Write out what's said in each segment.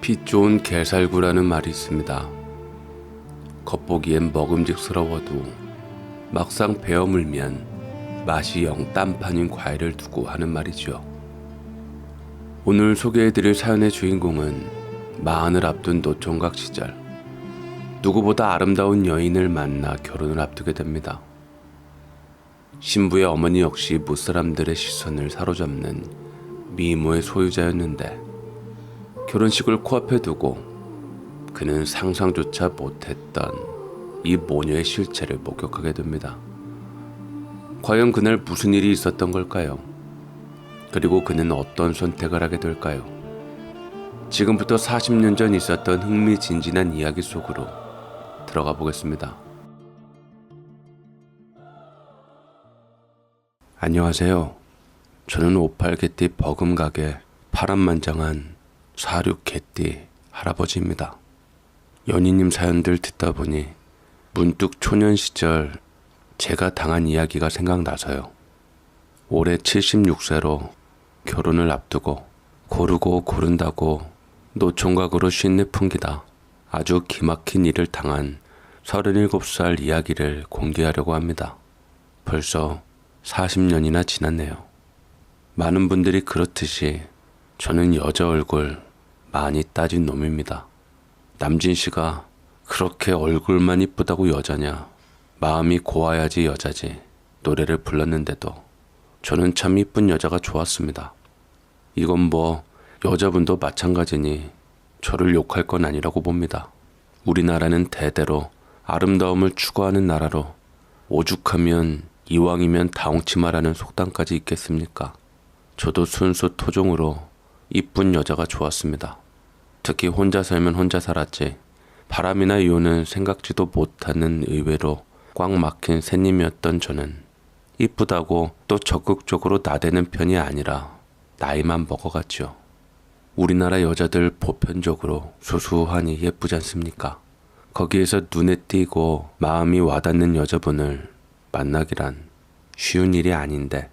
핏 좋은 게살구라는 말이 있습니다. 겉보기엔 먹음직스러워도 막상 베어 물면 맛이 영 딴판인 과일을 두고 하는 말이죠. 오늘 소개해드릴 사연의 주인공은 마흔을 앞둔 노총각 시절 누구보다 아름다운 여인을 만나 결혼을 앞두게 됩니다. 신부의 어머니 역시 무사람들의 시선을 사로잡는 미모의 소유자였는데 결혼식을 코앞에 두고 그는 상상조차 못했던 이 모녀의 실체를 목격하게 됩니다. 과연 그날 무슨 일이 있었던 걸까요? 그리고 그는 어떤 선택을 하게 될까요? 지금부터 40년 전 있었던 흥미진진한 이야기 속으로 들어가 보겠습니다. 안녕하세요. 저는 58개띠 버금가게 파란만장한 46개띠 할아버지입니다. 연희님 사연들 듣다 보니 문득 초년 시절 제가 당한 이야기가 생각나서요. 올해 76세로 결혼을 앞두고 고르고 고른다고 노총각으로 쉰내 풍기다 아주 기막힌 일을 당한 37살 이야기를 공개하려고 합니다. 벌써 40년이나 지났네요. 많은 분들이 그렇듯이 저는 여자 얼굴 많이 따진 놈입니다. 남진 씨가 그렇게 얼굴만 이쁘다고 여자냐, 마음이 고와야지 여자지 노래를 불렀는데도 저는 참 이쁜 여자가 좋았습니다. 이건 뭐 여자분도 마찬가지니 저를 욕할 건 아니라고 봅니다. 우리나라는 대대로 아름다움을 추구하는 나라로 오죽하면 이왕이면 다홍치마라는 속담까지 있겠습니까? 저도 순수 토종으로 이쁜 여자가 좋았습니다. 특히 혼자 살면 혼자 살았지 바람이나 이혼은 생각지도 못하는 의외로 꽉 막힌 새님이었던 저는 이쁘다고 또 적극적으로 나대는 편이 아니라 나이만 먹어갔죠. 우리나라 여자들 보편적으로 수수하니 예쁘지 않습니까? 거기에서 눈에 띄고 마음이 와닿는 여자분을 만나기란 쉬운 일이 아닌데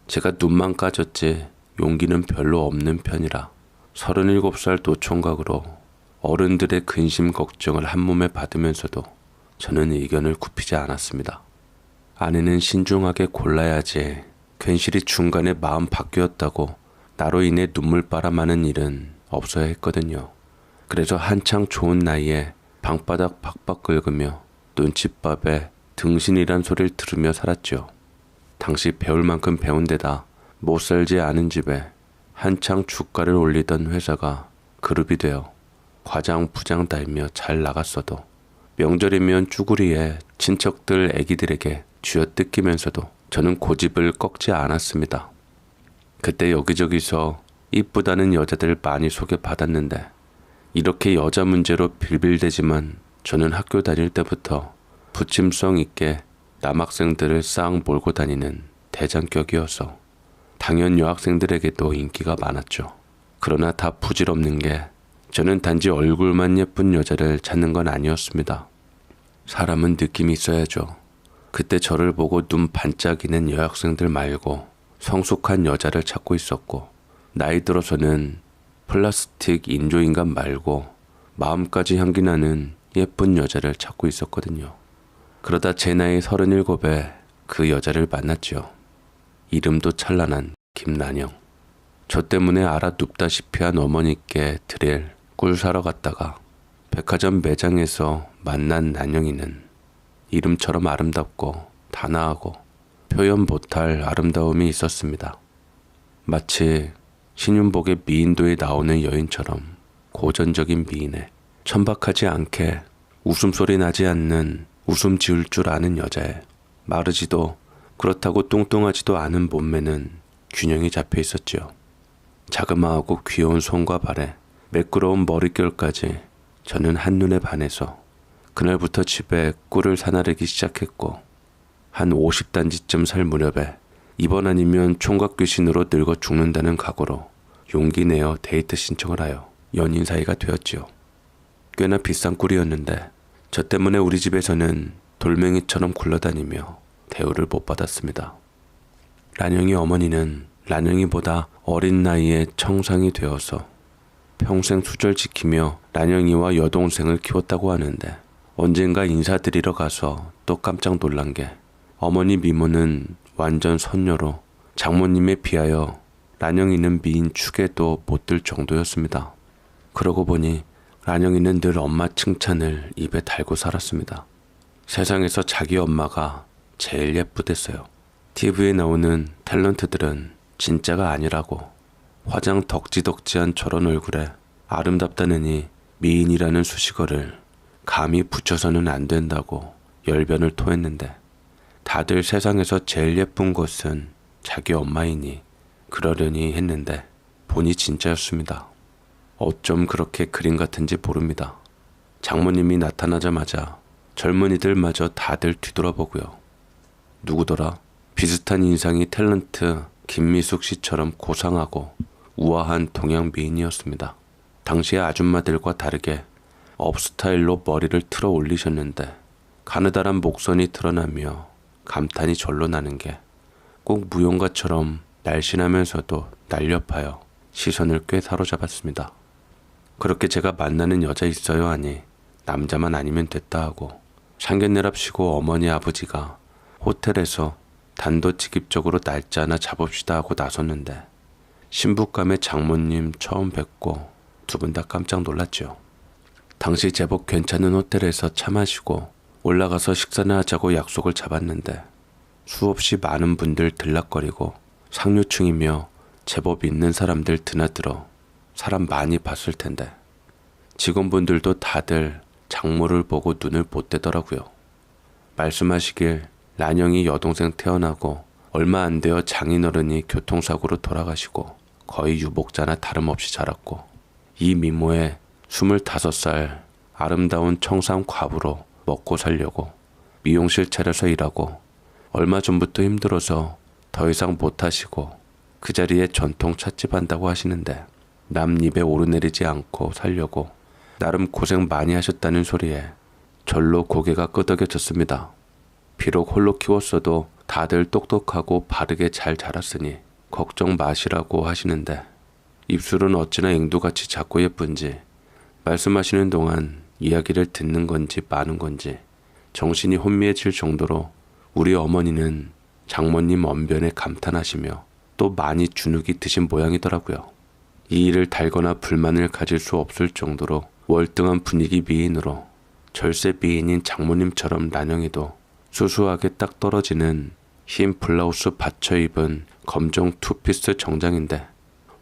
제가 눈만 까졌지 용기는 별로 없는 편이라 37살 노총각으로 어른들의 근심 걱정을 한몸에 받으면서도 저는 의견을 굽히지 않았습니다. 아내는 신중하게 골라야지 괜시리 중간에 마음 바뀌었다고 나로 인해 눈물 바람하는 일은 없어야 했거든요. 그래서 한창 좋은 나이에 방바닥 박박 긁으며 눈칫밥에 등신이란 소리를 들으며 살았죠. 당시 배울 만큼 배운 데다 못 살지 않은 집에 한창 주가를 올리던 회사가 그룹이 되어 과장 부장 달며 잘 나갔어도 명절이면 쭈구리에 친척들 애기들에게 쥐어뜯기면서도 저는 고집을 꺾지 않았습니다. 그때 여기저기서 이쁘다는 여자들 많이 소개받았는데 이렇게 여자 문제로 빌빌대지만 저는 학교 다닐 때부터 부침성 있게 남학생들을 싹 몰고 다니는 대장격이어서 당연 여학생들에게도 인기가 많았죠. 그러나 다 부질없는 게 저는 단지 얼굴만 예쁜 여자를 찾는 건 아니었습니다. 사람은 느낌이 있어야죠. 그때 저를 보고 눈 반짝이는 여학생들 말고 성숙한 여자를 찾고 있었고 나이 들어서는 플라스틱 인조인간 말고 마음까지 향기 나는 예쁜 여자를 찾고 있었거든요. 그러다 제 나이 37에 그 여자를 만났죠. 이름도 찬란한 김난영. 저 때문에 알아 눕다시피 한 어머니께 드릴 꿀 사러 갔다가 백화점 매장에서 만난 난영이는 이름처럼 아름답고 단아하고 표현 못할 아름다움이 있었습니다. 마치 신윤복의 미인도에 나오는 여인처럼 고전적인 미인에 천박하지 않게 웃음소리 나지 않는 웃음 지을 줄 아는 여자에 마르지도 그렇다고 뚱뚱하지도 않은 몸매는 균형이 잡혀 있었지요. 자그마하고 귀여운 손과 발에 매끄러운 머릿결까지 저는 한눈에 반해서 그날부터 집에 꿀을 사나르기 시작했고 한 50단지쯤 살 무렵에 이번 아니면 총각 귀신으로 늙어 죽는다는 각오로 용기 내어 데이트 신청을 하여 연인 사이가 되었지요. 꽤나 비싼 꿀이었는데 저 때문에 우리 집에서는 돌멩이처럼 굴러다니며 대우를 못 받았습니다. 란영이 어머니는 란영이보다 어린 나이에 청상이 되어서 평생 수절 지키며 란영이와 여동생을 키웠다고 하는데 언젠가 인사드리러 가서 또 깜짝 놀란 게 어머니 미모는 완전 선녀로 장모님에 비하여 란영이는 미인 축에도 못 들 정도였습니다. 그러고 보니 란영이는 늘 엄마 칭찬을 입에 달고 살았습니다. 세상에서 자기 엄마가 제일 예쁘댔어요. TV에 나오는 탤런트들은 진짜가 아니라고, 화장 덕지덕지한 저런 얼굴에 아름답다느니 미인이라는 수식어를 감히 붙여서는 안 된다고 열변을 토했는데 다들 세상에서 제일 예쁜 것은 자기 엄마이니 그러려니 했는데 보니 진짜였습니다. 어쩜 그렇게 그림 같은지 모릅니다. 장모님이 나타나자마자 젊은이들마저 다들 뒤돌아보고요. 누구더라? 비슷한 인상이 탤런트 김미숙 씨처럼 고상하고 우아한 동양 미인이었습니다. 당시의 아줌마들과 다르게 업스타일로 머리를 틀어 올리셨는데 가느다란 목선이 드러나며 감탄이 절로 나는 게 꼭 무용가처럼 날씬하면서도 날렵하여 시선을 꽤 사로잡았습니다. 그렇게 제가 만나는 여자 있어요 하니 남자만 아니면 됐다 하고 상견례랍시고 어머니 아버지가 호텔에서 단도직입적으로 날짜 하나 잡읍시다 하고 나섰는데 신부감의 장모님 처음 뵙고 두 분 다 깜짝 놀랐죠. 당시 제법 괜찮은 호텔에서 차 마시고 올라가서 식사나 하자고 약속을 잡았는데 수없이 많은 분들 들락거리고 상류층이며 제법 있는 사람들 드나들어 사람 많이 봤을 텐데 직원분들도 다들 장모를 보고 눈을 못 떼더라고요. 말씀하시길 란영이 여동생 태어나고 얼마 안 되어 장인어른이 교통사고로 돌아가시고 거의 유복자나 다름없이 자랐고 이 미모에 25살 아름다운 청산 과부로 먹고 살려고 미용실 차려서 일하고 얼마 전부터 힘들어서 더 이상 못하시고 그 자리에 전통 찻집 한다고 하시는데 남 입에 오르내리지 않고 살려고 나름 고생 많이 하셨다는 소리에 절로 고개가 끄덕여졌습니다. 비록 홀로 키웠어도 다들 똑똑하고 바르게 잘 자랐으니 걱정 마시라고 하시는데 입술은 어찌나 앵두같이 작고 예쁜지 말씀하시는 동안 이야기를 듣는 건지 마는 건지 정신이 혼미해질 정도로 우리 어머니는 장모님 언변에 감탄하시며 또 많이 주눅이 드신 모양이더라고요. 이 일을 달거나 불만을 가질 수 없을 정도로 월등한 분위기 미인으로 절세 미인인 장모님처럼 란영이도 수수하게 딱 떨어지는 흰 블라우스 받쳐 입은 검정 투피스 정장인데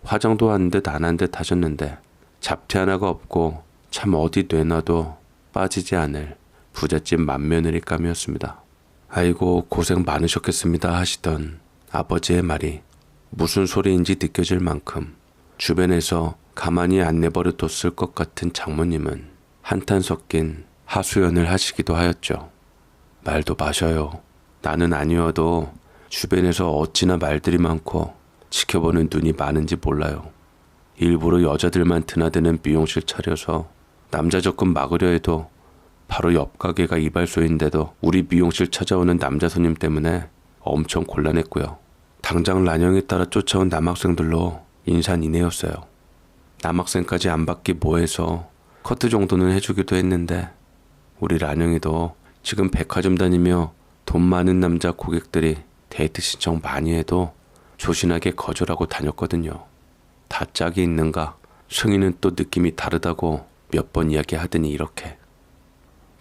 화장도 한 듯 안 한 듯 하셨는데 잡티 하나가 없고 참 어디 내놔도 빠지지 않을 부잣집 맏며느리감이었습니다. 아이고 고생 많으셨겠습니다 하시던 아버지의 말이 무슨 소리인지 느껴질 만큼 주변에서 가만히 안 내버려 뒀을 것 같은 장모님은 한탄 섞인 하소연을 하시기도 하였죠. 말도 마셔요. 나는 아니어도 주변에서 어찌나 말들이 많고 지켜보는 눈이 많은지 몰라요. 일부러 여자들만 드나드는 미용실 차려서 남자 접근 막으려 해도 바로 옆 가게가 이발소인데도 우리 미용실 찾아오는 남자 손님 때문에 엄청 곤란했고요. 당장 란영에 따라 쫓아온 남학생들로 인산인해였어요. 남학생까지 안 받기 뭐해서 커트 정도는 해주기도 했는데 우리 란영이도 지금 백화점 다니며 돈 많은 남자 고객들이 데이트 신청 많이 해도 조신하게 거절하고 다녔거든요. 다 짝이 있는가? 승희는 또 느낌이 다르다고 몇 번 이야기하더니 이렇게.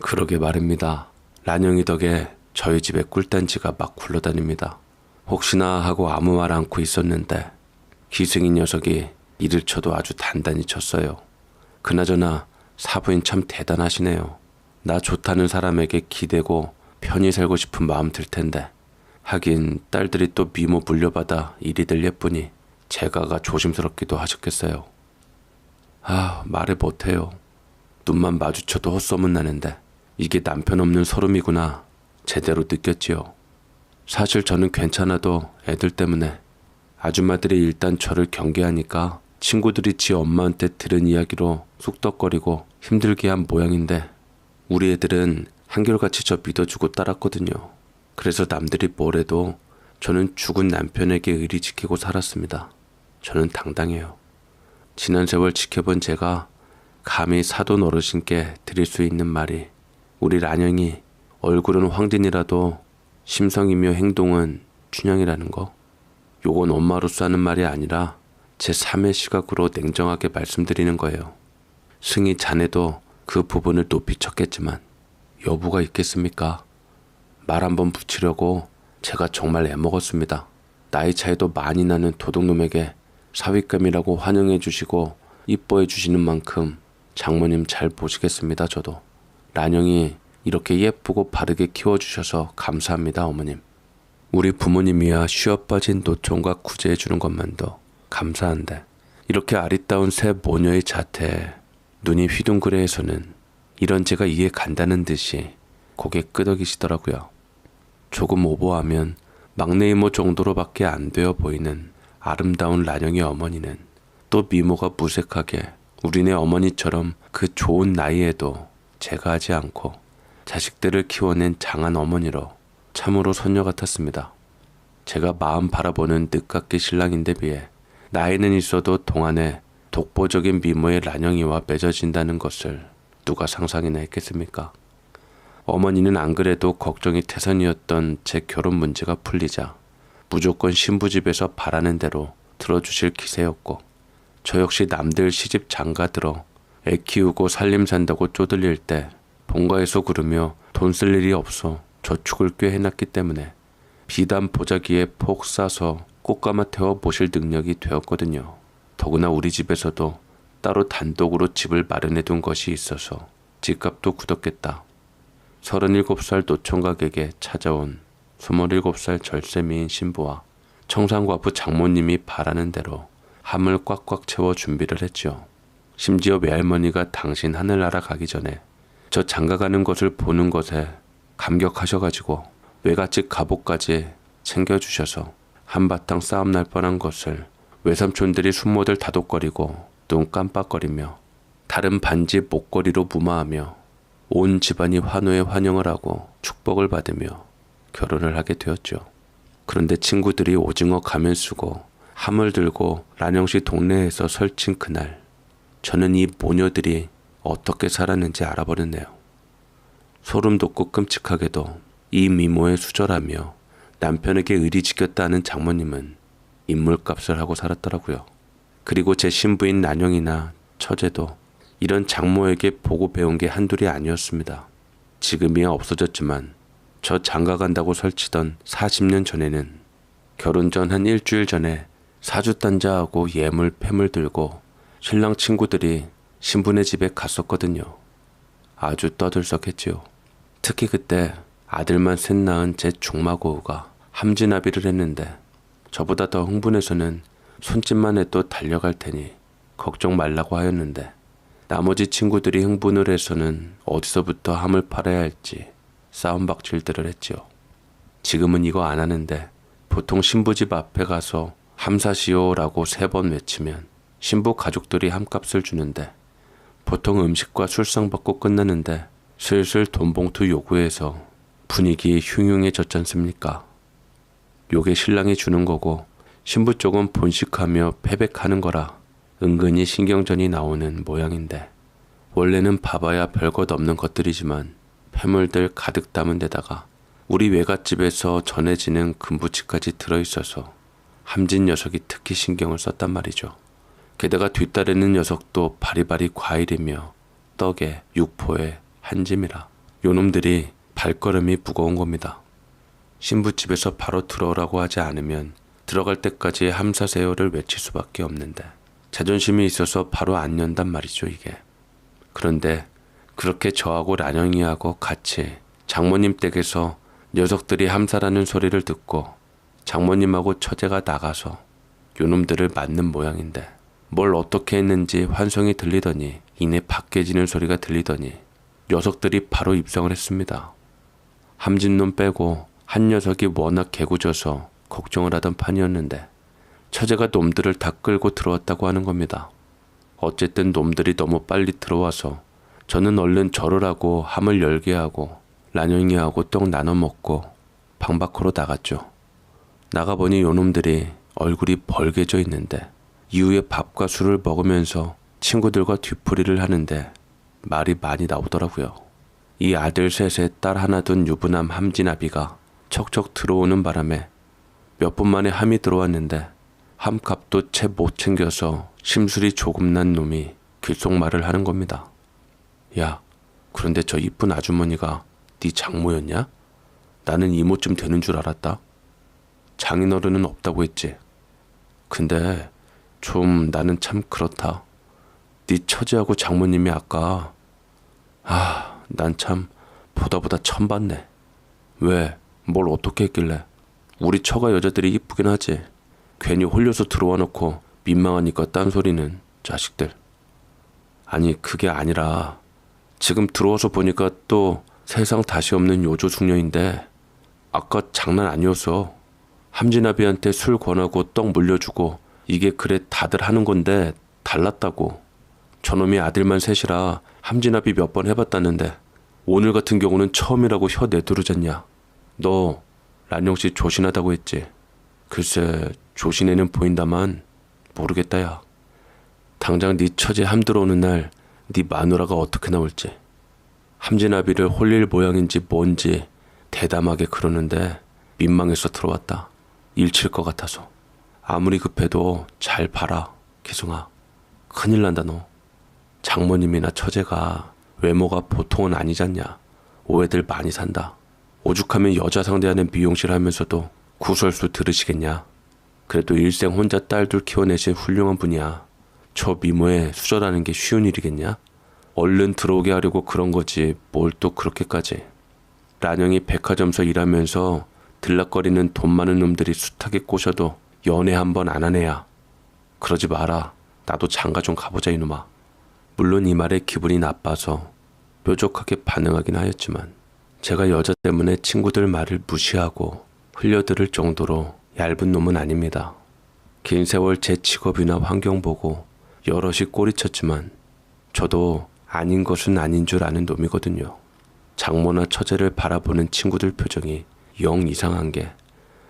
그러게 말입니다. 란영이 덕에 저희 집에 꿀단지가 막 굴러다닙니다. 혹시나 하고 아무 말 않고 있었는데 기승이 녀석이 일을 쳐도 아주 단단히 쳤어요. 그나저나 사부인 참 대단하시네요. 나 좋다는 사람에게 기대고 편히 살고 싶은 마음 들 텐데 하긴 딸들이 또 미모 물려받아 이리들 예쁘니 제가가 조심스럽기도 하셨겠어요. 말을 못해요. 눈만 마주쳐도 헛소문 나는데 이게 남편 없는 서름이구나 제대로 느꼈지요. 사실 저는 괜찮아도 애들 때문에 아줌마들이 일단 저를 경계하니까 친구들이 지 엄마한테 들은 이야기로 쑥덕거리고 힘들게 한 모양인데 우리 애들은 한결같이 저 믿어주고 따랐거든요. 그래서 남들이 뭐래도 저는 죽은 남편에게 의리 지키고 살았습니다. 저는 당당해요. 지난 세월 지켜본 제가 감히 사돈 어르신께 드릴 수 있는 말이 우리 란영이 얼굴은 황진이라도 심성이며 행동은 춘향이라는 거. 요건 엄마로서 하는 말이 아니라 제 3의 시각으로 냉정하게 말씀드리는 거예요. 승희 자네도 그 부분을 높이 쳤겠지만 여부가 있겠습니까? 말 한번 붙이려고 제가 정말 애먹었습니다. 나이 차이도 많이 나는 도둑놈에게 사윗감이라고 환영해 주시고 이뻐해 주시는 만큼 장모님 잘 보시겠습니다. 저도. 란영이 이렇게 예쁘고 바르게 키워주셔서 감사합니다. 어머님. 우리 부모님이야 쉬어 빠진 노총각 구제해 주는 것만도 감사한데 이렇게 아리따운 새 모녀의 자태에 눈이 휘둥그레해서는 이런 제가 이해 간다는 듯이 고개 끄덕이시더라고요. 조금 오버하면 막내 이모 정도로밖에 안 되어 보이는 아름다운 란영의 어머니는 또 미모가 무색하게 우리네 어머니처럼 그 좋은 나이에도 제가 하지 않고 자식들을 키워낸 장한 어머니로 참으로 손녀 같았습니다. 제가 마음 바라보는 늦깎이 신랑인데 비해 나이는 있어도 동안에 독보적인 미모의 란영이와 맺어진다는 것을 누가 상상이나 했겠습니까? 어머니는 안 그래도 걱정이 태산이었던 제 결혼 문제가 풀리자 무조건 신부집에서 바라는 대로 들어주실 기세였고 저 역시 남들 시집 장가들어 애 키우고 살림 산다고 쪼들릴 때 본가에서 구르며 돈 쓸 일이 없어 저축을 꽤 해놨기 때문에 비단 보자기에 폭 싸서 꽃가마 태워 모실 능력이 되었거든요. 더구나 우리 집에서도 따로 단독으로 집을 마련해 둔 것이 있어서 집값도 굳었겠다. 37살 노총각에게 찾아온 27살 절세미인 신부와 청산과부 장모님이 바라는 대로 함을 꽉꽉 채워 준비를 했죠. 심지어 외할머니가 당신 하늘나라 가기 전에 저 장가가는 것을 보는 것에 감격하셔가지고 외갓집 갑옷까지 챙겨주셔서 한바탕 싸움 날 뻔한 것을 외삼촌들이 순모들 다독거리고 눈 깜빡거리며 다른 반지 목걸이로 무마하며 온 집안이 환호에 환영을 하고 축복을 받으며 결혼을 하게 되었죠. 그런데 친구들이 오징어 가면 쓰고 함을 들고 란영시 동네에서 설친 그날 저는 이 모녀들이 어떻게 살았는지 알아버렸네요. 소름 돋고 끔찍하게도 이 미모에 수절하며 남편에게 의리 지켰다는 장모님은 인물값을 하고 살았더라고요. 그리고 제 신부인 란영이나 처제도 이런 장모에게 보고 배운 게 한둘이 아니었습니다. 지금이야 없어졌지만 저 장가간다고 설치던 40년 전에는 결혼 전 한 일주일 전에 사주단자하고 예물 폐물 들고 신랑 친구들이 신부네 집에 갔었거든요. 아주 떠들썩했지요. 특히 그때 아들만 셋 낳은 제 중마고우가 함진아비를 했는데 저보다 더 흥분해서는 손짓만 해도 달려갈 테니 걱정 말라고 하였는데 나머지 친구들이 흥분을 해서는 어디서부터 함을 팔아야 할지 싸움박질들을 했지요. 지금은 이거 안 하는데 보통 신부집 앞에 가서 함사시오라고 3번 외치면 신부 가족들이 함값을 주는데 보통 음식과 술상 받고 끝나는데 슬슬 돈봉투 요구해서 분위기 흉흉해졌지 않습니까? 요게 신랑이 주는 거고 신부 쪽은 본식하며 패백하는 거라 은근히 신경전이 나오는 모양인데 원래는 봐봐야 별것 없는 것들이지만 폐물들 가득 담은 데다가 우리 외갓집에서 전해지는 금부치까지 들어있어서 함진 녀석이 특히 신경을 썼단 말이죠. 게다가 뒤따르는 녀석도 바리바리 과일이며 떡에 육포에 한짐이라 요놈들이 발걸음이 무거운 겁니다. 신부집에서 바로 들어오라고 하지 않으면 들어갈 때까지 함사세요를 외칠 수밖에 없는데 자존심이 있어서 바로 안 연단 말이죠 이게. 그런데 그렇게 저하고 란영이하고 같이 장모님 댁에서 녀석들이 함사라는 소리를 듣고 장모님하고 처제가 나가서 요놈들을 맞는 모양인데 뭘 어떻게 했는지 환성이 들리더니 이내 밖에 지는 소리가 들리더니 녀석들이 바로 입성을 했습니다. 함진놈 빼고 한 녀석이 워낙 개구져서 걱정을 하던 판이었는데 처제가 놈들을 다 끌고 들어왔다고 하는 겁니다. 어쨌든 놈들이 너무 빨리 들어와서 저는 얼른 절을 하고 함을 열게 하고 란영이하고 떡 나눠 먹고 방 밖으로 나갔죠. 나가보니 요놈들이 얼굴이 벌게져 있는데 이후에 밥과 술을 먹으면서 친구들과 뒤풀이를 하는데 말이 많이 나오더라고요. 이 아들 셋에 딸 하나 둔 유부남 함진아비가 척척 들어오는 바람에 몇 분 만에 함이 들어왔는데 함값도 채 못 챙겨서 심술이 조금 난 놈이 귓속말을 하는 겁니다. 야, 그런데 저 이쁜 아주머니가 네 장모였냐? 나는 이모쯤 되는 줄 알았다. 장인어른은 없다고 했지. 근데 좀 나는 참 그렇다. 네 처제하고 장모님이 아까 난 참 보다 천받네. 왜? 뭘 어떻게 했길래? 우리 처가 여자들이 이쁘긴 하지. 괜히 홀려서 들어와 놓고 민망하니까 딴소리는 자식들. 아니 그게 아니라 지금 들어와서 보니까 또 세상 다시 없는 요조 숙녀인데 아까 장난 아니었어. 함진아비한테 술 권하고 떡 물려주고 이게 그래 다들 하는 건데 달랐다고. 저놈이 아들만 셋이라 함진아비 몇 번 해봤다는데 오늘 같은 경우는 처음이라고 혀 내두르잖냐. 너 란영씨 조신하다고 했지. 글쎄 조신해는 보인다만 모르겠다 야. 당장 네 처제 함 들어오는 날 네 마누라가 어떻게 나올지. 함진아비를 홀릴 모양인지 뭔지 대담하게 그러는데 민망해서 들어왔다. 일칠 것 같아서. 아무리 급해도 잘 봐라 기승아. 큰일 난다 너. 장모님이나 처제가 외모가 보통은 아니잖냐. 오해들 많이 산다. 오죽하면 여자 상대하는 미용실 하면서도 구설수 들으시겠냐. 그래도 일생 혼자 딸들 키워내신 훌륭한 분이야. 저 미모에 수절하는 게 쉬운 일이겠냐? 얼른 들어오게 하려고 그런 거지 뭘 또 그렇게까지. 란영이 백화점서 일하면서 들락거리는 돈 많은 놈들이 숱하게 꼬셔도 연애 한 번 안 하네야. 그러지 마라. 나도 장가 좀 가보자 이놈아. 물론 이 말에 기분이 나빠서 뾰족하게 반응하긴 하였지만 제가 여자 때문에 친구들 말을 무시하고 흘려들을 정도로 얇은 놈은 아닙니다. 긴 세월 제 직업이나 환경 보고 여럿이 꼬리쳤지만 저도 아닌 것은 아닌 줄 아는 놈이거든요. 장모나 처제를 바라보는 친구들 표정이 영 이상한 게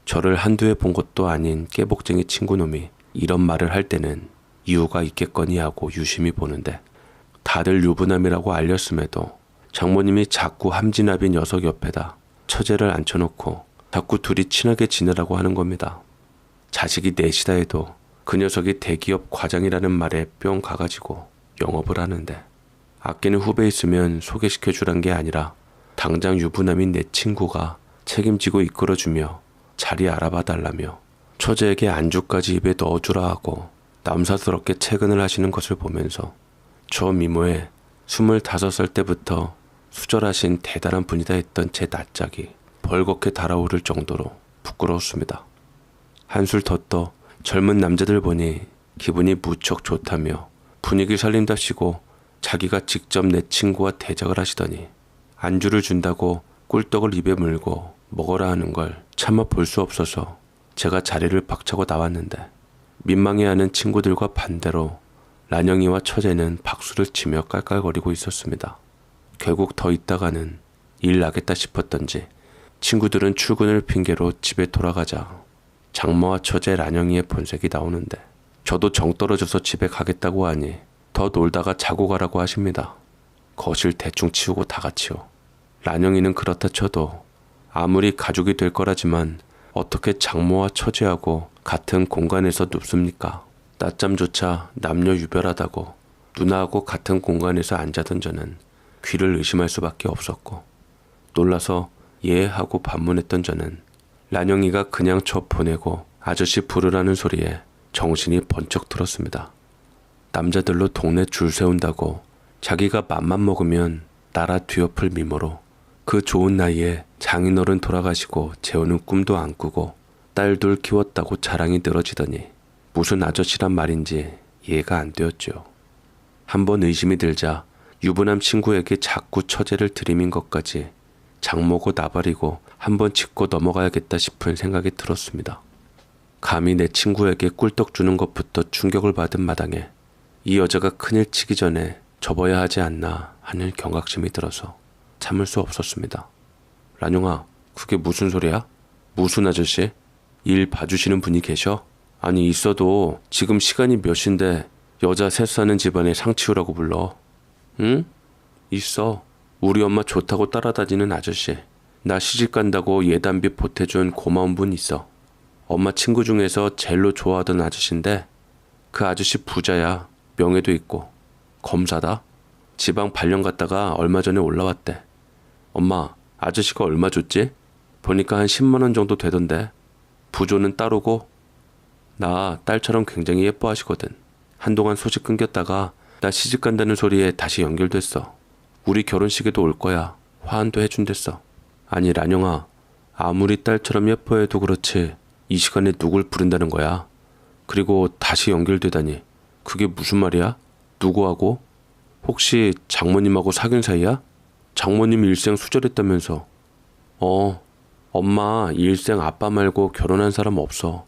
저를 한두 해 본 것도 아닌 깨복쟁이 친구놈이 이런 말을 할 때는 이유가 있겠거니 하고 유심히 보는데 다들 유부남이라고 알렸음에도 장모님이 자꾸 함진아비 녀석 옆에다 처제를 앉혀놓고 자꾸 둘이 친하게 지내라고 하는 겁니다. 자식이 넷이다 해도 그 녀석이 대기업 과장이라는 말에 뿅 가가지고 영업을 하는데 아끼는 후배 있으면 소개시켜주란 게 아니라 당장 유부남인 내 친구가 책임지고 이끌어주며 자리 알아봐 달라며 처제에게 안주까지 입에 넣어주라 하고 남사스럽게 채근을 하시는 것을 보면서 저 미모에 25살 때부터 수절하신 대단한 분이다 했던 제 낯짝이 벌겋게 달아오를 정도로 부끄러웠습니다. 한술 더 떠 젊은 남자들 보니 기분이 무척 좋다며 분위기 살린답시고 자기가 직접 내 친구와 대작을 하시더니 안주를 준다고 꿀떡을 입에 물고 먹어라 하는 걸 차마 볼 수 없어서 제가 자리를 박차고 나왔는데 민망해하는 친구들과 반대로 란영이와 처제는 박수를 치며 깔깔거리고 있었습니다. 결국 더 있다가는 일 나겠다 싶었던지 친구들은 출근을 핑계로 집에 돌아가자 장모와 처제 란영이의 본색이 나오는데 저도 정 떨어져서 집에 가겠다고 하니 더 놀다가 자고 가라고 하십니다. 거실 대충 치우고 다 같이요. 란영이는 그렇다 쳐도 아무리 가족이 될 거라지만 어떻게 장모와 처제하고 같은 공간에서 눕습니까? 낮잠조차 남녀 유별하다고 누나하고 같은 공간에서 앉아던 저는 귀를 의심할 수밖에 없었고 놀라서 예 하고 반문했던 저는 란영이가 그냥 저 보내고 아저씨 부르라는 소리에 정신이 번쩍 들었습니다. 남자들로 동네 줄 세운다고 자기가 맘만 먹으면 나라 뒤엎을 미모로 그 좋은 나이에 장인어른 돌아가시고 재우는 꿈도 안 꾸고 딸 둘 키웠다고 자랑이 늘어지더니 무슨 아저씨란 말인지 이해가 안 되었죠. 한번 의심이 들자 유부남 친구에게 자꾸 처제를 들이민 것까지 장모고 나발이고 한번 짚고 넘어가야겠다 싶은 생각이 들었습니다. 감히 내 친구에게 꿀떡 주는 것부터 충격을 받은 마당에 이 여자가 큰일 치기 전에 접어야 하지 않나 하는 경각심이 들어서 참을 수 없었습니다. 란용아, 그게 무슨 소리야? 무슨 아저씨? 일 봐주시는 분이 계셔? 아니 있어도 지금 시간이 몇 시인데 여자 셋 사는 집안에 상치우라고 불러. 응? 있어. 우리 엄마 좋다고 따라다니는 아저씨. 나 시집 간다고 예단비 보태준 고마운 분 있어. 엄마 친구 중에서 제일로 좋아하던 아저씨인데 그 아저씨 부자야. 명예도 있고. 검사다. 지방 발령 갔다가 얼마 전에 올라왔대. 엄마, 아저씨가 얼마 줬지? 보니까 한 10만 원 정도 되던데. 부조는 따르고. 나 딸처럼 굉장히 예뻐하시거든. 한동안 소식 끊겼다가 나 시집 간다는 소리에 다시 연결됐어. 우리 결혼식에도 올 거야. 화환도 해준댔어. 아니 란영아, 아무리 딸처럼 예뻐해도 그렇지 이 시간에 누굴 부른다는 거야? 그리고 다시 연결되다니 그게 무슨 말이야? 누구하고? 혹시 장모님하고 사귄 사이야? 장모님 일생 수절했다면서. 엄마 일생 아빠 말고 결혼한 사람 없어.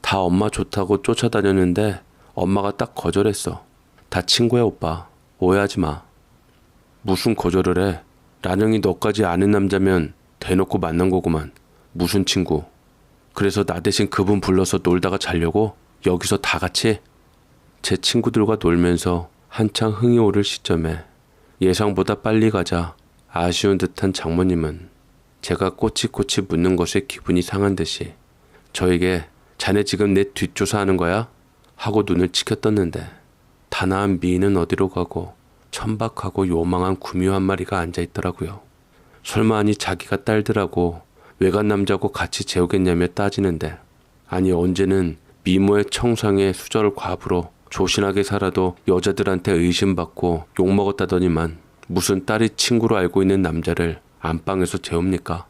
다 엄마 좋다고 쫓아다녔는데 엄마가 딱 거절했어. 다 친구야 오빠. 오해하지 마. 무슨 거절을 해? 란영이 너까지 아는 남자면 대놓고 만난 거구만. 무슨 친구? 그래서 나 대신 그분 불러서 놀다가 자려고? 여기서 다 같이? 제 친구들과 놀면서 한창 흥이 오를 시점에 예상보다 빨리 가자 아쉬운 듯한 장모님은 제가 꼬치꼬치 묻는 것에 기분이 상한 듯이 저에게 자네 지금 내 뒷조사하는 거야? 하고 눈을 치켜떴는데 단아한 미인은 어디로 가고 천박하고 요망한 구미호 한 마리가 앉아있더라고요. 설마 아니 자기가 딸들하고 외간 남자고 같이 재우겠냐며 따지는데 아니 언제는 미모의 청상에 수저를 과부로 조신하게 살아도 여자들한테 의심받고 욕먹었다더니만 무슨 딸이 친구로 알고 있는 남자를 안방에서 재웁니까?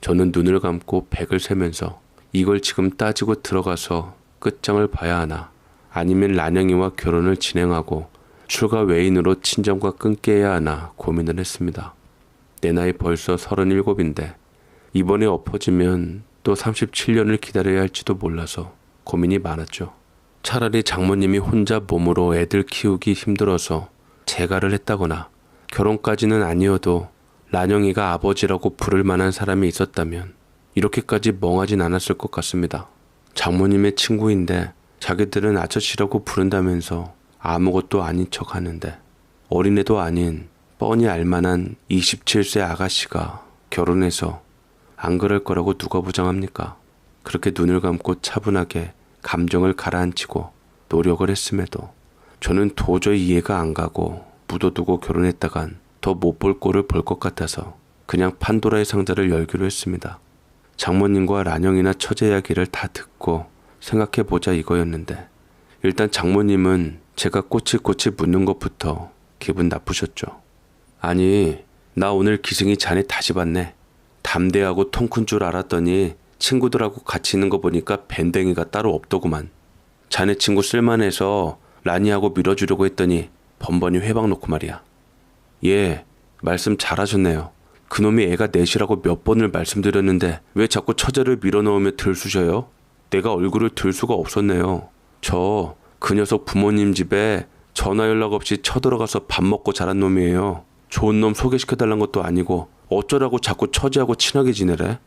저는 눈을 감고 백을 세면서 이걸 지금 따지고 들어가서 끝장을 봐야 하나 아니면 란영이와 결혼을 진행하고 출가 외인으로 친정과 끊게 해야 하나 고민을 했습니다. 내 나이 벌써 37인데 이번에 엎어지면 또 37년을 기다려야 할지도 몰라서 고민이 많았죠. 차라리 장모님이 혼자 몸으로 애들 키우기 힘들어서 재가를 했다거나 결혼까지는 아니어도 란영이가 아버지라고 부를 만한 사람이 있었다면 이렇게까지 멍하진 않았을 것 같습니다. 장모님의 친구인데 자기들은 아저씨라고 부른다면서 아무것도 아닌 척 하는데 어린애도 아닌 뻔히 알만한 27세 아가씨가 결혼해서 안 그럴 거라고 누가 보장합니까? 그렇게 눈을 감고 차분하게 감정을 가라앉히고 노력을 했음에도 저는 도저히 이해가 안 가고 묻어두고 결혼했다간 더 못 볼 꼴을 볼 것 같아서 그냥 판도라의 상자를 열기로 했습니다. 장모님과 란영이나 처제 이야기를 다 듣고 생각해보자 이거였는데 일단 장모님은 제가 꼬치꼬치 묻는 것부터 기분 나쁘셨죠. 아니 나 오늘 기승이 자네 다시 봤네. 담대하고 통 큰 줄 알았더니 친구들하고 같이 있는 거 보니까 밴댕이가 따로 없더구만. 자네 친구 쓸만해서 라니하고 밀어주려고 했더니 번번이 회방 놓고 말이야. 예, 말씀 잘하셨네요. 그놈이 애가 넷이라고 몇 번을 말씀드렸는데 왜 자꾸 처제를 밀어넣으며 들쑤셔요? 내가 얼굴을 들 수가 없었네요. 저 그 녀석 부모님 집에 전화 연락 없이 쳐들어가서 밥 먹고 자란 놈이에요. 좋은 놈 소개시켜달란 것도 아니고 어쩌라고 자꾸 처제하고 친하게 지내래?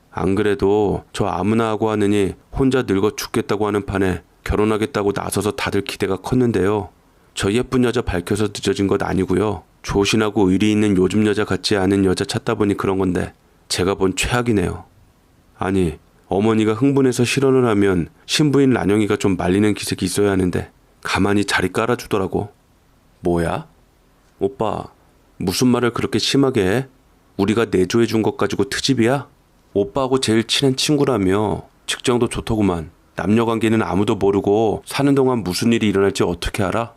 안 그래도 저 아무나 하고 하느니 혼자 늙어 죽겠다고 하는 판에 결혼하겠다고 나서서 다들 기대가 컸는데요. 저 예쁜 여자 밝혀서 늦어진 것 아니고요. 조신하고 의리 있는 요즘 여자 같지 않은 여자 찾다 보니 그런 건데 제가 본 최악이네요. 아니 어머니가 흥분해서 실언을 하면 신부인 란영이가 좀 말리는 기색이 있어야 하는데 가만히 자리 깔아주더라고. 뭐야? 오빠 무슨 말을 그렇게 심하게 해? 우리가 내조해준 것 가지고 트집이야? 오빠하고 제일 친한 친구라며 직장도 좋더구만. 남녀관계는 아무도 모르고 사는 동안 무슨 일이 일어날지 어떻게 알아?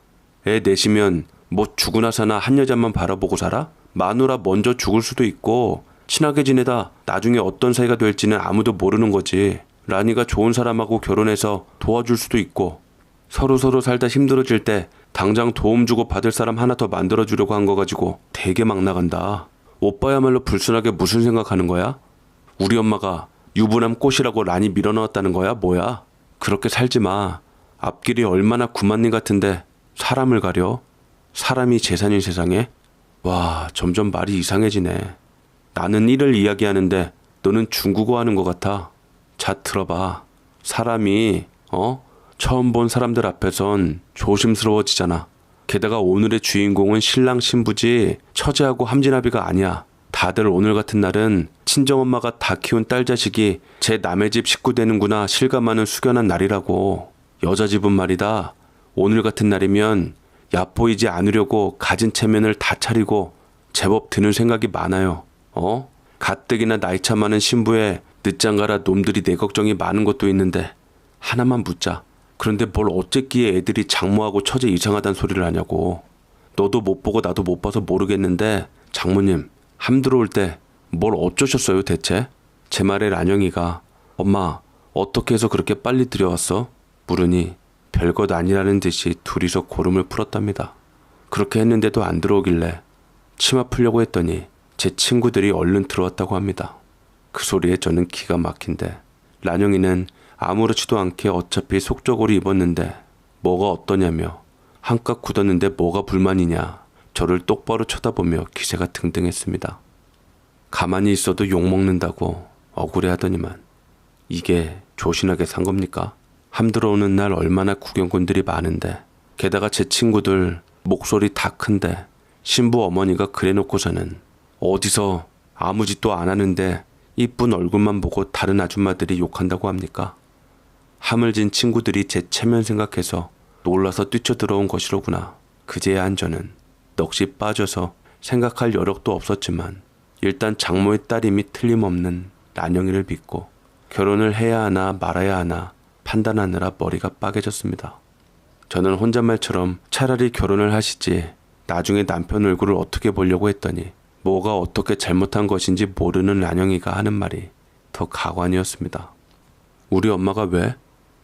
애 내시면 뭐 죽으나 사나 한 여자만 바라보고 살아? 마누라 먼저 죽을 수도 있고 친하게 지내다 나중에 어떤 사이가 될지는 아무도 모르는 거지. 라니가 좋은 사람하고 결혼해서 도와줄 수도 있고 서로 살다 힘들어질 때 당장 도움 주고 받을 사람 하나 더 만들어주려고 한 거 가지고 되게 막 나간다. 오빠야말로 불순하게 무슨 생각하는 거야? 우리 엄마가 유부남 꽃이라고 라니 밀어넣었다는 거야? 뭐야? 그렇게 살지 마. 앞길이 얼마나 구만님 같은데 사람을 가려? 사람이 재산인 세상에? 와, 점점 말이 이상해지네. 나는 일을 이야기하는데 너는 중국어 하는 것 같아. 자, 들어봐. 사람이 처음 본 사람들 앞에선 조심스러워지잖아. 게다가 오늘의 주인공은 신랑 신부지 처제하고 함진아비가 아니야. 다들 오늘 같은 날은 친정엄마가 다 키운 딸 자식이 제 남의 집 식구 되는구나 실감하는 숙연한 날이라고. 여자 집은 말이다. 오늘 같은 날이면 얕보이지 않으려고 가진 체면을 다 차리고 제법 드는 생각이 많아요. 가뜩이나 나이차 많은 신부에 늦장가라 놈들이 내 걱정이 많은 것도 있는데 하나만 묻자. 그런데 뭘 어쨌기에 애들이 장모하고 처제 이상하단 소리를 하냐고. 너도 못 보고 나도 못 봐서 모르겠는데 장모님 함 들어올 때 뭘 어쩌셨어요 대체? 제 말에 란영이가 엄마 어떻게 해서 그렇게 빨리 들여왔어? 물으니 별것 아니라는 듯이 둘이서 고름을 풀었답니다. 그렇게 했는데도 안 들어오길래 치마 풀려고 했더니 제 친구들이 얼른 들어왔다고 합니다. 그 소리에 저는 기가 막힌데 란영이는 아무렇지도 않게 어차피 속저고리 입었는데 뭐가 어떠냐며 한껏 굳었는데 뭐가 불만이냐 저를 똑바로 쳐다보며 기세가 등등했습니다. 가만히 있어도 욕먹는다고 억울해하더니만 이게 조신하게 산 겁니까? 함 들어오는 날 얼마나 구경꾼들이 많은데 게다가 제 친구들 목소리 다 큰데 신부 어머니가 그래놓고서는 어디서 아무 짓도 안 하는데 이쁜 얼굴만 보고 다른 아줌마들이 욕한다고 합니까? 함을 진 친구들이 제 체면 생각해서 놀라서 뛰쳐들어온 것이로구나. 그제야 한 저는 넋이 빠져서 생각할 여력도 없었지만 일단 장모의 딸임이 틀림없는 란영이를 믿고 결혼을 해야 하나 말아야 하나 판단하느라 머리가 빠개졌습니다. 저는 혼잣말처럼 차라리 결혼을 하시지 나중에 남편 얼굴을 어떻게 보려고 했더니 뭐가 어떻게 잘못한 것인지 모르는 란영이가 하는 말이 더 가관이었습니다. 우리 엄마가 왜?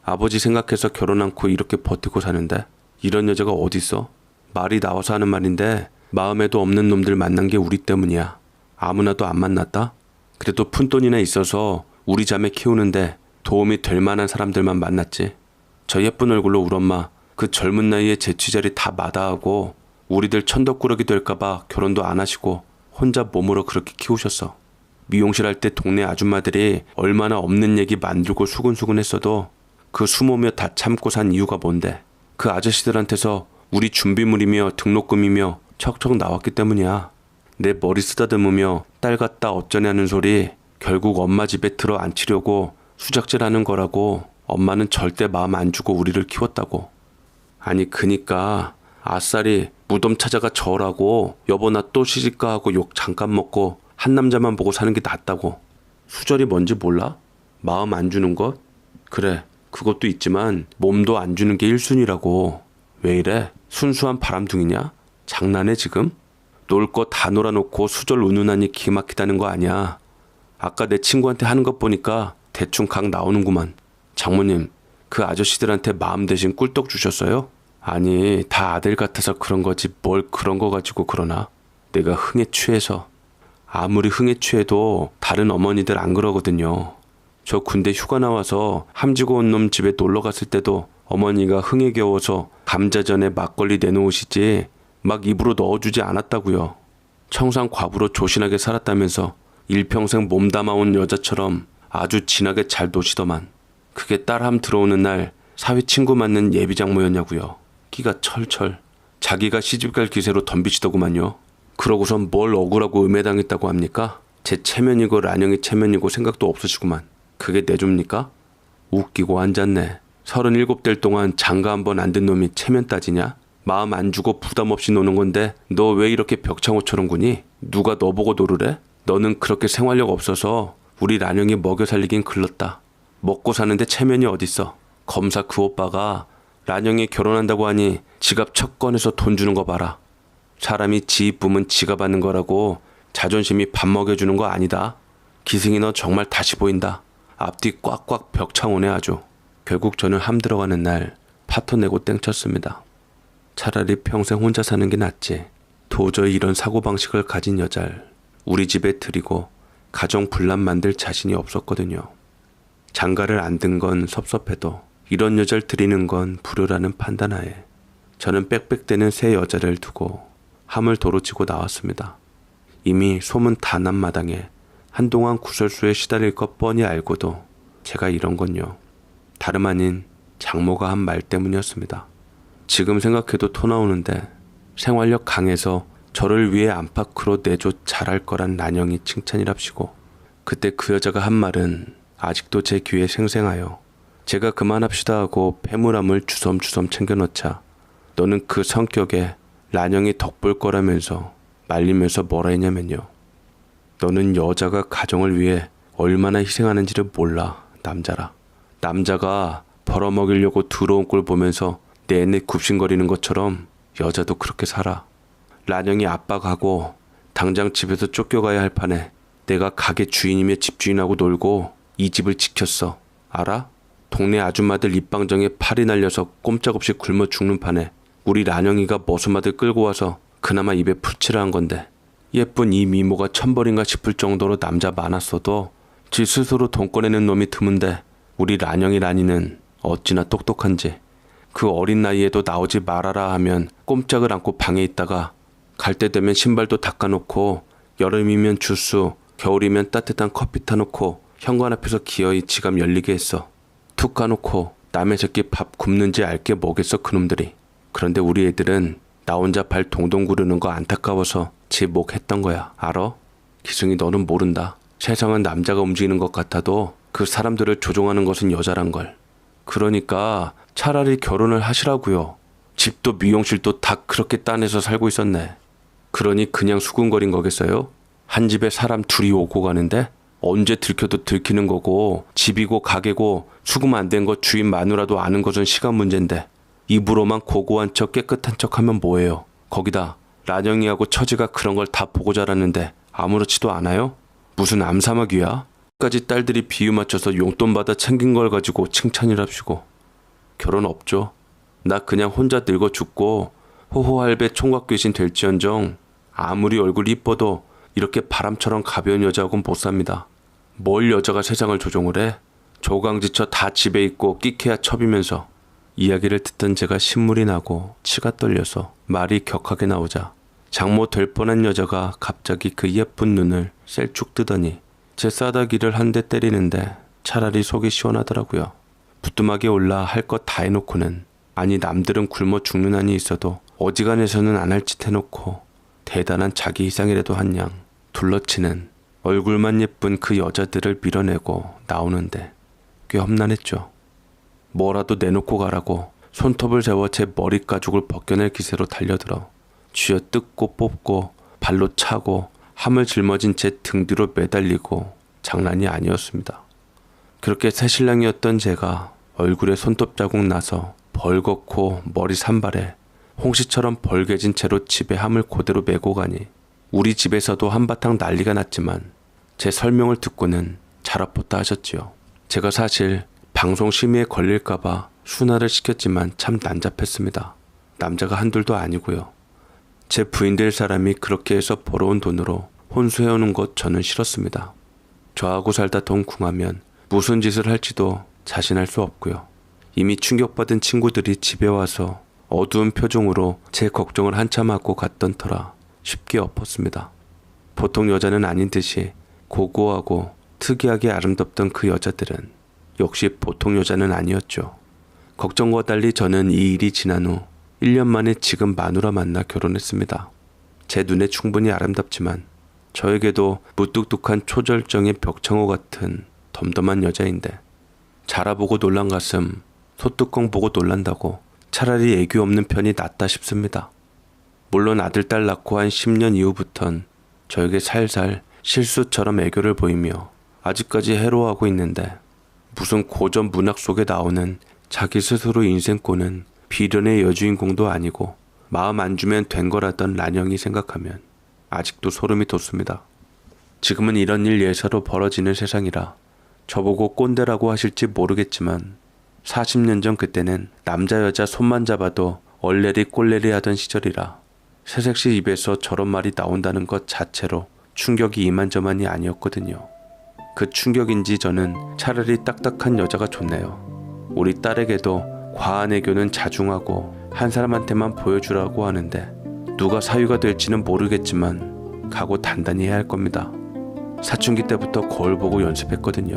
아버지 생각해서 결혼 않고 이렇게 버티고 사는데 이런 여자가 어딨어? 말이 나와서 하는 말인데 마음에도 없는 놈들 만난 게 우리 때문이야. 아무나도 안 만났다? 그래도 푼돈이나 있어서 우리 자매 키우는데 도움이 될 만한 사람들만 만났지. 저 예쁜 얼굴로 우리 엄마 그 젊은 나이에 재취자리 다 마다하고 우리들 천덕꾸러기 될까봐 결혼도 안 하시고 혼자 몸으로 그렇게 키우셨어. 미용실 할 때 동네 아줌마들이 얼마나 없는 얘기 만들고 수근수근 했어도 그 수모며 다 참고 산 이유가 뭔데? 그 아저씨들한테서 우리 준비물이며 등록금이며 척척 나왔기 때문이야. 내 머리 쓰다듬으며 딸 같다 어쩌냐는 소리 결국 엄마 집에 들어 앉히려고 수작질하는 거라고. 엄마는 절대 마음 안 주고 우리를 키웠다고. 아니 그니까 아싸리 무덤 찾아가 저라고 여보 나 또 시집가 하고 욕 잠깐 먹고 한 남자만 보고 사는 게 낫다고. 수절이 뭔지 몰라? 마음 안 주는 것? 그래 그것도 있지만 몸도 안 주는 게 1순위라고. 왜 이래? 순수한 바람둥이냐? 장난해 지금? 놀 거 다 놀아놓고 수절 운운하니 기가 막히다는 거 아니야. 아까 내 친구한테 하는 것 보니까 대충 각 나오는구만. 장모님 그 아저씨들한테 마음 대신 꿀떡 주셨어요? 아니 다 아들 같아서 그런 거지 뭘 그런 거 가지고 그러나. 내가 흥에 취해서. 아무리 흥에 취해도 다른 어머니들 안 그러거든요. 저 군대 휴가 나와서 함지고 온 놈 집에 놀러 갔을 때도 어머니가 흥에 겨워서 감자전에 막걸리 내놓으시지 막 입으로 넣어주지 않았다고요. 청산 과부로 조신하게 살았다면서 일평생 몸담아온 여자처럼 아주 진하게 잘 노시더만. 그게 딸함 들어오는 날 사위 친구 맞는 예비장모였냐고요. 끼가 철철. 자기가 시집갈 기세로 덤비시더구만요. 그러고선 뭘 억울하고 음해당했다고 합니까? 제 체면이고 란영이 체면이고 생각도 없으시구만. 그게 내줍니까? 웃기고 앉았네. 37될 동안 장가 한 번 안 든 놈이 체면 따지냐? 마음 안 주고 부담 없이 노는 건데 너 왜 이렇게 벽창호처럼 구니? 누가 너 보고 노르래? 너는 그렇게 생활력 없어서 우리 란영이 먹여 살리긴 글렀다. 먹고 사는데 체면이 어딨어. 검사 그 오빠가 란영이 결혼한다고 하니 지갑 첫 꺼내서 돈 주는 거 봐라. 사람이 지 이쁨은 지가 받는 거라고 자존심이 밥 먹여주는 거 아니다. 기승이 너 정말 다시 보인다. 앞뒤 꽉꽉 벽창호네 아주. 결국 저는 함 들어가는 날 파토 내고 땡쳤습니다. 차라리 평생 혼자 사는 게 낫지. 도저히 이런 사고방식을 가진 여자를 우리 집에 들이고 가정 분란 만들 자신이 없었거든요. 장가를 안 든 건 섭섭해도 이런 여자를 들이는 건 불효라는 판단하에 저는 빽빽대는 새 여자를 두고 함을 도로치고 나왔습니다. 이미 소문 다 난 마당에 한동안 구설수에 시달릴 것 뻔히 알고도 제가 이런 건요. 다름 아닌 장모가 한 말 때문이었습니다. 지금 생각해도 토 나오는데 생활력 강해서 저를 위해 안팎으로 내조 잘할 거란 난영이 칭찬이랍시고 그때 그 여자가 한 말은 아직도 제 귀에 생생하여 제가 그만합시다 하고 폐물함을 주섬주섬 챙겨놓자 너는 그 성격에 난영이 덕볼 거라면서 말리면서 뭐라 했냐면요. 너는 여자가 가정을 위해 얼마나 희생하는지를 몰라. 남자라. 남자가 벌어먹이려고 들어온 꼴 보면서 내내 굽신거리는 것처럼 여자도 그렇게 살아. 난영이 압박하고 당장 집에서 쫓겨가야 할 판에 내가 가게 주인이며 집주인하고 놀고 이 집을 지켰어. 알아? 동네 아줌마들 입방정에 팔이 날려서 꼼짝없이 굶어 죽는 판에 우리 난영이가 머슴아들 끌고 와서 그나마 입에 풀칠을 한 건데 예쁜 이 미모가 천벌인가 싶을 정도로 남자 많았어도 지 스스로 돈 꺼내는 놈이 드문데 우리 난영이 라니는 어찌나 똑똑한지 그 어린 나이에도 나오지 말아라 하면 꼼짝을 않고 방에 있다가 갈 때 되면 신발도 닦아놓고 여름이면 주스, 겨울이면 따뜻한 커피 타놓고 현관 앞에서 기어이 지갑 열리게 했어. 툭 까놓고 남의 새끼 밥 굶는지 알게 뭐겠어 그놈들이. 그런데 우리 애들은 나 혼자 발 동동 구르는 거 안타까워서 제 목 했던 거야. 알아? 기승이 너는 모른다. 세상은 남자가 움직이는 것 같아도 그 사람들을 조종하는 것은 여자란 걸. 그러니까 차라리 결혼을 하시라고요. 집도 미용실도 다 그렇게 딴에서 살고 있었네. 그러니 그냥 수군거린 거겠어요? 한 집에 사람 둘이 오고 가는데 언제 들켜도 들키는 거고 집이고 가게고 수금 안 된 거 주인 마누라도 아는 것은 시간 문제인데 입으로만 고고한 척 깨끗한 척 하면 뭐예요? 거기다 난영이하고 처지가 그런 걸 다 보고 자랐는데 아무렇지도 않아요? 무슨 암사마귀야? 까지 딸들이 비유 맞춰서 용돈 받아 챙긴 걸 가지고 칭찬이랍시고. 결혼 없죠. 나 그냥 혼자 늙어 죽고 호호할배 총각 귀신 될지언정 아무리 얼굴이 이뻐도 이렇게 바람처럼 가벼운 여자하고는 못 삽니다. 뭘 여자가 세상을 조종을 해? 조강지처 다 집에 있고 끼케야 첩이면서. 이야기를 듣던 제가 신물이 나고 치가 떨려서 말이 격하게 나오자 장모 될 뻔한 여자가 갑자기 그 예쁜 눈을 셀쭉 뜨더니 제 싸다기를 한 대 때리는데 차라리 속이 시원하더라고요. 부뚜막에 올라 할 것 다 해놓고는 아니 남들은 굶어 죽는 한이 있어도 어지간해서는 안 할 짓 해놓고 대단한 자기 희생이라도 한 양 둘러치는 얼굴만 예쁜 그 여자들을 밀어내고 나오는데 꽤 험난했죠. 뭐라도 내놓고 가라고 손톱을 세워 제 머리 가죽을 벗겨낼 기세로 달려들어 쥐어뜯고 뽑고 발로 차고 함을 짊어진 제 등 뒤로 매달리고 장난이 아니었습니다. 그렇게 새신랑이었던 제가 얼굴에 손톱 자국 나서 벌겋고 머리 산발에 홍시처럼 벌개진 채로 집에 함을 그대로 메고 가니 우리 집에서도 한바탕 난리가 났지만 제 설명을 듣고는 잘아팠다 하셨지요. 제가 사실 방송 심의에 걸릴까봐 순화를 시켰지만 참 난잡했습니다. 남자가 한둘도 아니고요. 제 부인 될 사람이 그렇게 해서 벌어온 돈으로 혼수해오는 것 저는 싫었습니다. 저하고 살다 돈 궁하면 무슨 짓을 할지도 자신할 수 없고요. 이미 충격받은 친구들이 집에 와서 어두운 표정으로 제 걱정을 한참 하고 갔던 터라 쉽게 엎었습니다. 보통 여자는 아닌 듯이 고고하고 특이하게 아름답던 그 여자들은 역시 보통 여자는 아니었죠. 걱정과 달리 저는 이 일이 지난 후 1년 만에 지금 마누라 만나 결혼했습니다. 제 눈에 충분히 아름답지만 저에게도 무뚝뚝한 초절정의 벽창호 같은 덤덤한 여자인데 자라보고 놀란 가슴 소뚜껑 보고 놀란다고 차라리 애교 없는 편이 낫다 싶습니다. 물론 아들 딸 낳고 한 10년 이후부턴 저에게 살살 실수처럼 애교를 보이며 아직까지 해로워하고 있는데 무슨 고전 문학 속에 나오는 자기 스스로 인생 꼬는 비련의 여주인공도 아니고 마음 안 주면 된 거라던 난영이 생각하면 아직도 소름이 돋습니다. 지금은 이런 일 예사로 벌어지는 세상이라 저보고 꼰대라고 하실지 모르겠지만 40년 전 그때는 남자 여자 손만 잡아도 얼레리 꼴레리 하던 시절이라 새색시 입에서 저런 말이 나온다는 것 자체로 충격이 이만저만이 아니었거든요. 그 충격인지 저는 차라리 딱딱한 여자가 좋네요. 우리 딸에게도 과한 애교는 자중하고 한 사람한테만 보여주라고 하는데 누가 사위가 될지는 모르겠지만 각오 단단히 해야 할 겁니다. 사춘기 때부터 거울 보고 연습했거든요.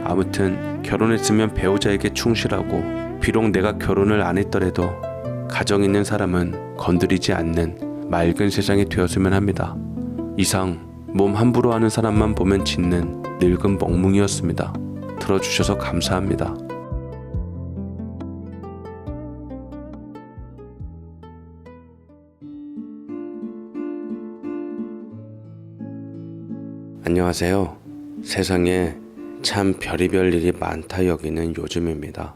아무튼 결혼했으면 배우자에게 충실하고 비록 내가 결혼을 안 했더라도 가정 있는 사람은 건드리지 않는 맑은 세상이 되었으면 합니다. 이상 몸 함부로 하는 사람만 보면 짖는 늙은 멍뭉이었습니다. 들어주셔서 감사합니다. 안녕하세요. 세상에 참 별의별 일이 많다 여기는 요즘입니다.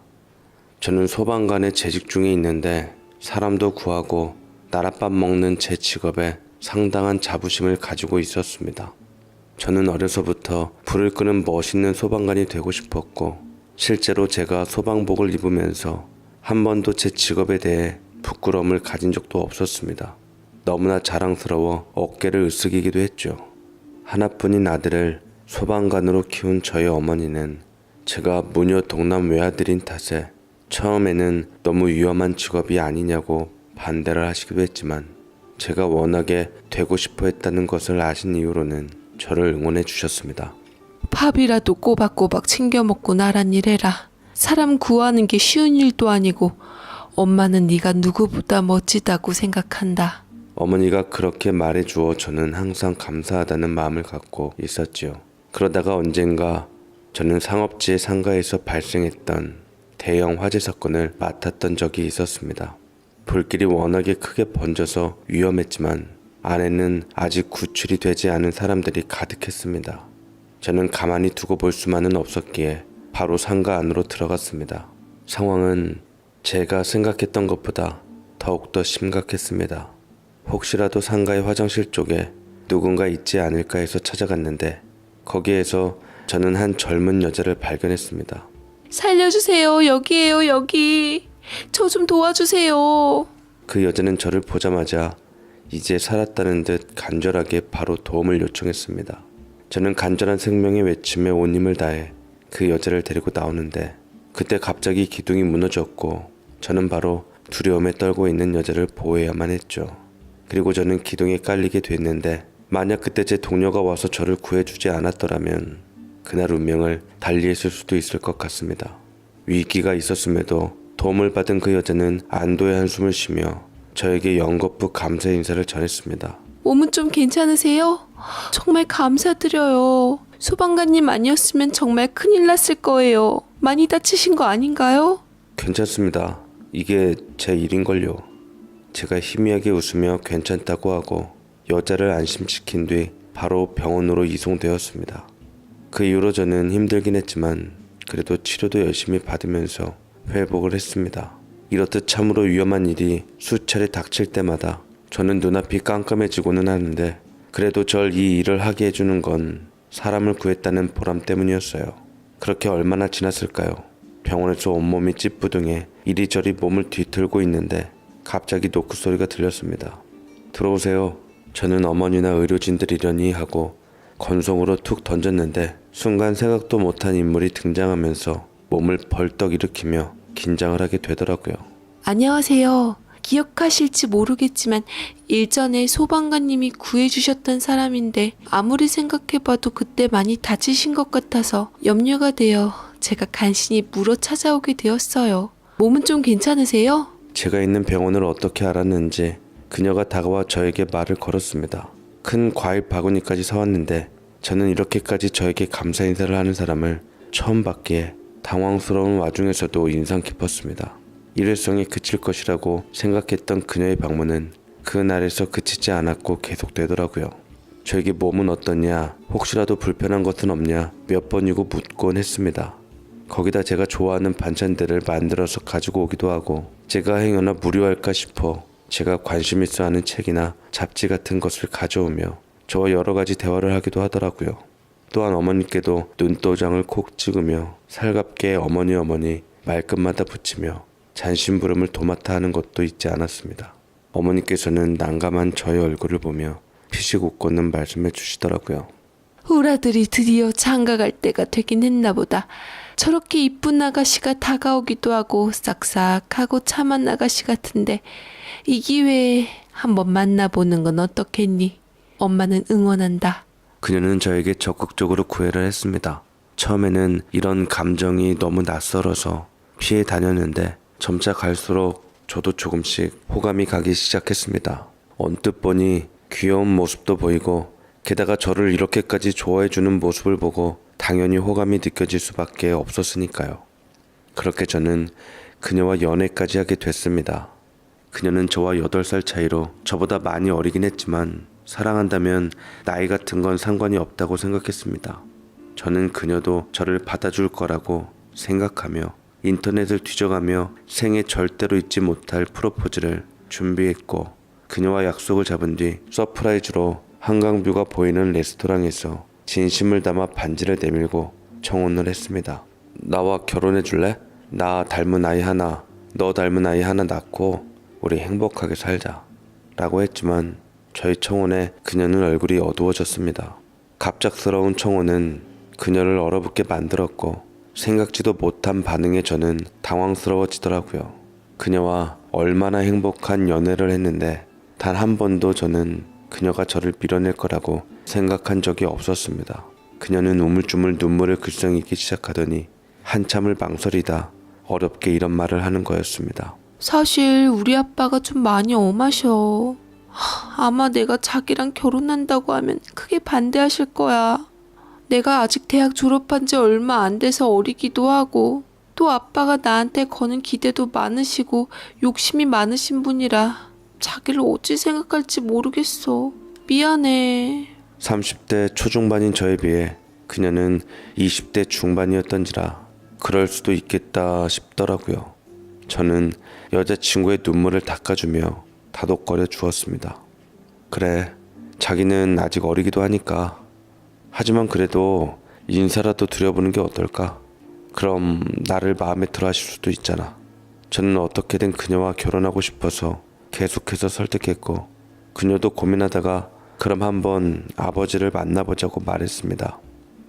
저는 소방관에 재직 중에 있는데 사람도 구하고 나랏밥 먹는 제 직업에 상당한 자부심을 가지고 있었습니다. 저는 어려서부터 불을 끄는 멋있는 소방관이 되고 싶었고 실제로 제가 소방복을 입으면서 한 번도 제 직업에 대해 부끄러움을 가진 적도 없었습니다. 너무나 자랑스러워 어깨를 으쓱이기도 했죠. 하나뿐인 아들을 소방관으로 키운 저희 어머니는 제가 무녀 동남 외아들인 탓에 처음에는 너무 위험한 직업이 아니냐고 반대를 하시기도 했지만 제가 워낙에 되고 싶어 했다는 것을 아신 이후로는 저를 응원해 주셨습니다. 밥이라도 꼬박꼬박 챙겨 먹고 나란 일 해라. 사람 구하는 게 쉬운 일도 아니고 엄마는 네가 누구보다 멋지다고 생각한다. 어머니가 그렇게 말해 주어 저는 항상 감사하다는 마음을 갖고 있었지요. 그러다가 언젠가 저는 상업지의 상가에서 발생했던 대형 화재 사건을 맡았던 적이 있었습니다. 불길이 워낙에 크게 번져서 위험했지만 안에는 아직 구출이 되지 않은 사람들이 가득했습니다. 저는 가만히 두고 볼 수만은 없었기에 바로 상가 안으로 들어갔습니다. 상황은 제가 생각했던 것보다 더욱더 심각했습니다. 혹시라도 상가의 화장실 쪽에 누군가 있지 않을까 해서 찾아갔는데 거기에서 저는 한 젊은 여자를 발견했습니다. 살려주세요. 여기에요, 여기. 저 좀 도와주세요. 그 여자는 저를 보자마자 이제 살았다는 듯 간절하게 바로 도움을 요청했습니다. 저는 간절한 생명의 외침에 온 힘을 다해 그 여자를 데리고 나오는데 그때 갑자기 기둥이 무너졌고 저는 바로 두려움에 떨고 있는 여자를 보호해야만 했죠. 그리고 저는 기둥에 깔리게 됐는데 만약 그때 제 동료가 와서 저를 구해주지 않았더라면 그날 운명을 달리했을 수도 있을 것 같습니다. 위기가 있었음에도 도움을 받은 그 여자는 안도의 한숨을 쉬며 저에게 연거푸 감사 인사를 전했습니다. 몸은 좀 괜찮으세요? 정말 감사드려요. 소방관님 아니었으면 정말 큰일 났을 거예요. 많이 다치신 거 아닌가요? 괜찮습니다. 이게 제 일인걸요. 제가 희미하게 웃으며 괜찮다고 하고 여자를 안심시킨 뒤 바로 병원으로 이송되었습니다. 그 이후로 저는 힘들긴 했지만 그래도 치료도 열심히 받으면서 회복을 했습니다. 이렇듯 참으로 위험한 일이 수차례 닥칠 때마다 저는 눈앞이 깜깜해지고는 하는데 그래도 절 이 일을 하게 해주는 건 사람을 구했다는 보람 때문이었어요. 그렇게 얼마나 지났을까요? 병원에서 온몸이 찌뿌둥해 이리저리 몸을 뒤틀고 있는데 갑자기 노크 소리가 들렸습니다. 들어오세요. 저는 어머니나 의료진들이려니 하고 건성으로 툭 던졌는데 순간 생각도 못한 인물이 등장하면서 몸을 벌떡 일으키며 긴장을 하게 되더라고요. 안녕하세요. 기억하실지 모르겠지만 일전에 소방관님이 구해주셨던 사람인데 아무리 생각해봐도 그때 많이 다치신 것 같아서 염려가 되어 제가 간신히 물어 찾아오게 되었어요. 몸은 좀 괜찮으세요? 제가 있는 병원을 어떻게 알았는지 그녀가 다가와 저에게 말을 걸었습니다. 큰 과일 바구니까지 사왔는데 저는 이렇게까지 저에게 감사 인사를 하는 사람을 처음 봤기에 당황스러운 와중에서도 인상 깊었습니다. 일회성이 그칠 것이라고 생각했던 그녀의 방문은 그날에서 그치지 않았고 계속되더라고요. 저에게 몸은 어떠냐, 혹시라도 불편한 것은 없냐 몇 번이고 묻곤 했습니다. 거기다 제가 좋아하는 반찬들을 만들어서 가지고 오기도 하고 제가 행여나 무료할까 싶어 제가 관심 있어 하는 책이나 잡지 같은 것을 가져오며 저와 여러 가지 대화를 하기도 하더라고요. 또한 어머니께도 눈도장을 콕 찍으며 살갑게 어머니 말끝마다 붙이며 잔심부름을 도맡아 하는 것도 잊지 않았습니다. 어머니께서는 난감한 저의 얼굴을 보며 피식 웃고는 말씀해 주시더라고요. 우리 아들이 드디어 장가갈 때가 되긴 했나 보다. 저렇게 이쁜 아가씨가 다가오기도 하고 싹싹하고 참한 아가씨 같은데 이 기회에 한번 만나보는 건 어떻겠니? 엄마는 응원한다. 그녀는 저에게 적극적으로 구애를 했습니다. 처음에는 이런 감정이 너무 낯설어서 피해 다녔는데 점차 갈수록 저도 조금씩 호감이 가기 시작했습니다. 언뜻 보니 귀여운 모습도 보이고 게다가 저를 이렇게까지 좋아해주는 모습을 보고 당연히 호감이 느껴질 수밖에 없었으니까요. 그렇게 저는 그녀와 연애까지 하게 됐습니다. 그녀는 저와 8살 차이로 저보다 많이 어리긴 했지만 사랑한다면 나이 같은 건 상관이 없다고 생각했습니다. 저는 그녀도 저를 받아줄 거라고 생각하며 인터넷을 뒤져가며 생애 절대로 잊지 못할 프로포즈를 준비했고 그녀와 약속을 잡은 뒤 서프라이즈로 한강뷰가 보이는 레스토랑에서 진심을 담아 반지를 내밀고 청혼을 했습니다. 나와 결혼해 줄래? 나 닮은 아이 하나, 너 닮은 아이 하나 낳고 우리 행복하게 살자 라고 했지만 저희 청혼에 그녀는 얼굴이 어두워졌습니다. 갑작스러운 청혼은 그녀를 얼어붙게 만들었고 생각지도 못한 반응에 저는 당황스러워지더라고요. 그녀와 얼마나 행복한 연애를 했는데 단 한 번도 저는 그녀가 저를 밀어낼 거라고 생각한 적이 없었습니다. 그녀는 우물쭈물 눈물을 글썽이기 시작하더니 한참을 망설이다 어렵게 이런 말을 하는 거였습니다. 사실 우리 아빠가 좀 많이 엄하셔. 아마 내가 자기랑 결혼한다고 하면 크게 반대하실 거야. 내가 아직 대학 졸업한 지 얼마 안 돼서 어리기도 하고 또 아빠가 나한테 거는 기대도 많으시고 욕심이 많으신 분이라 자기를 어찌 생각할지 모르겠어. 미안해. 30대 초중반인 저에 비해 그녀는 20대 중반이었던지라 그럴 수도 있겠다 싶더라고요. 저는 여자친구의 눈물을 닦아주며 다독거려 주었습니다. 그래, 자기는 아직 어리기도 하니까. 하지만 그래도 인사라도 드려보는 게 어떨까? 그럼 나를 마음에 들어 하실 수도 있잖아. 저는 어떻게든 그녀와 결혼하고 싶어서 계속해서 설득했고 그녀도 고민하다가 그럼 한번 아버지를 만나보자고 말했습니다.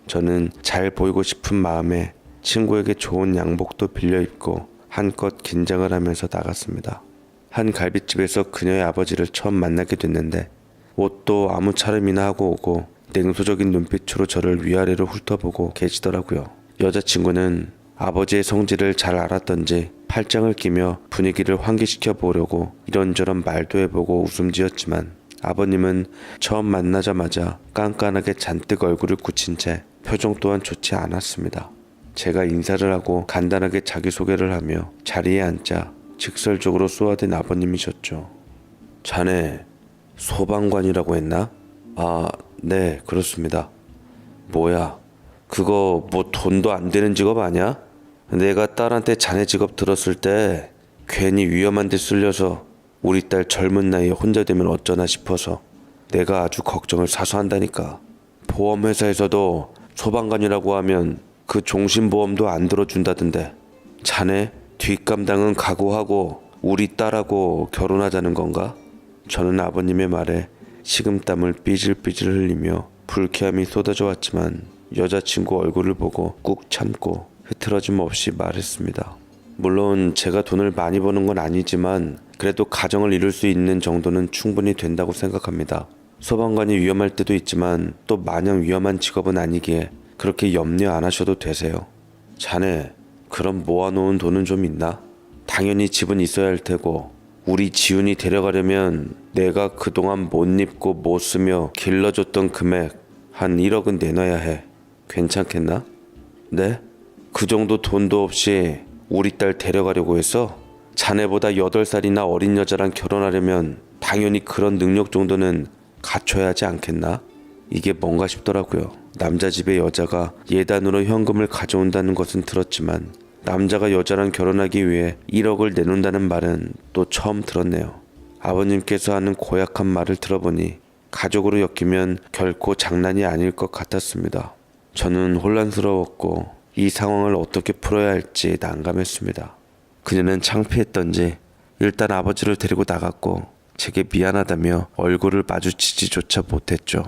저는 잘 보이고 싶은 마음에 친구에게 좋은 양복도 빌려 입고 한껏 긴장을 하면서 나갔습니다. 한 갈비집에서 그녀의 아버지를 처음 만나게 됐는데 옷도 아무 차림이나 하고 오고 냉소적인 눈빛으로 저를 위아래로 훑어보고 계시더라고요. 여자친구는 아버지의 성질을 잘 알았던지 팔짱을 끼며 분위기를 환기시켜 보려고 이런저런 말도 해보고 웃음 지었지만 아버님은 처음 만나자마자 깐깐하게 잔뜩 얼굴을 굳힌 채 표정 또한 좋지 않았습니다. 제가 인사를 하고 간단하게 자기소개를 하며 자리에 앉자 직설적으로 쏘아댄 아버님이셨죠. 자네 소방관이라고 했나? 아, 네, 그렇습니다. 뭐야, 그거 뭐 돈도 안 되는 직업 아니야? 내가 딸한테 자네 직업 들었을 때 괜히 위험한 데 쓸려서 우리 딸 젊은 나이에 혼자 되면 어쩌나 싶어서 내가 아주 걱정을 사서 한다니까. 보험회사에서도 소방관이라고 하면 그 종신보험도 안 들어준다던데 자네 뒷감당은 각오하고 우리 딸하고 결혼하자는 건가? 저는 아버님의 말에 식은땀을 삐질삐질 흘리며 불쾌함이 쏟아져 왔지만 여자친구 얼굴을 보고 꾹 참고 흐트러짐 없이 말했습니다. 물론 제가 돈을 많이 버는 건 아니지만 그래도 가정을 이룰 수 있는 정도는 충분히 된다고 생각합니다. 소방관이 위험할 때도 있지만 또 마냥 위험한 직업은 아니기에 그렇게 염려 안 하셔도 되세요. 자네, 그럼 모아놓은 돈은 좀 있나? 당연히 집은 있어야 할 테고 우리 지훈이 데려가려면 내가 그동안 못 입고 못 쓰며 길러줬던 금액 한 1억은 내놔야 해. 괜찮겠나? 네? 그 정도 돈도 없이 우리 딸 데려가려고 했어? 자네보다 8살이나 어린 여자랑 결혼하려면 당연히 그런 능력 정도는 갖춰야 하지 않겠나? 이게 뭔가 싶더라고요. 남자 집에 여자가 예단으로 현금을 가져온다는 것은 들었지만 남자가 여자랑 결혼하기 위해 1억을 내놓는다는 말은 또 처음 들었네요. 아버님께서 하는 고약한 말을 들어보니 가족으로 엮이면 결코 장난이 아닐 것 같았습니다. 저는 혼란스러웠고 이 상황을 어떻게 풀어야 할지 난감했습니다. 그녀는 창피했던지 일단 아버지를 데리고 나갔고 제게 미안하다며 얼굴을 마주치지조차 못했죠.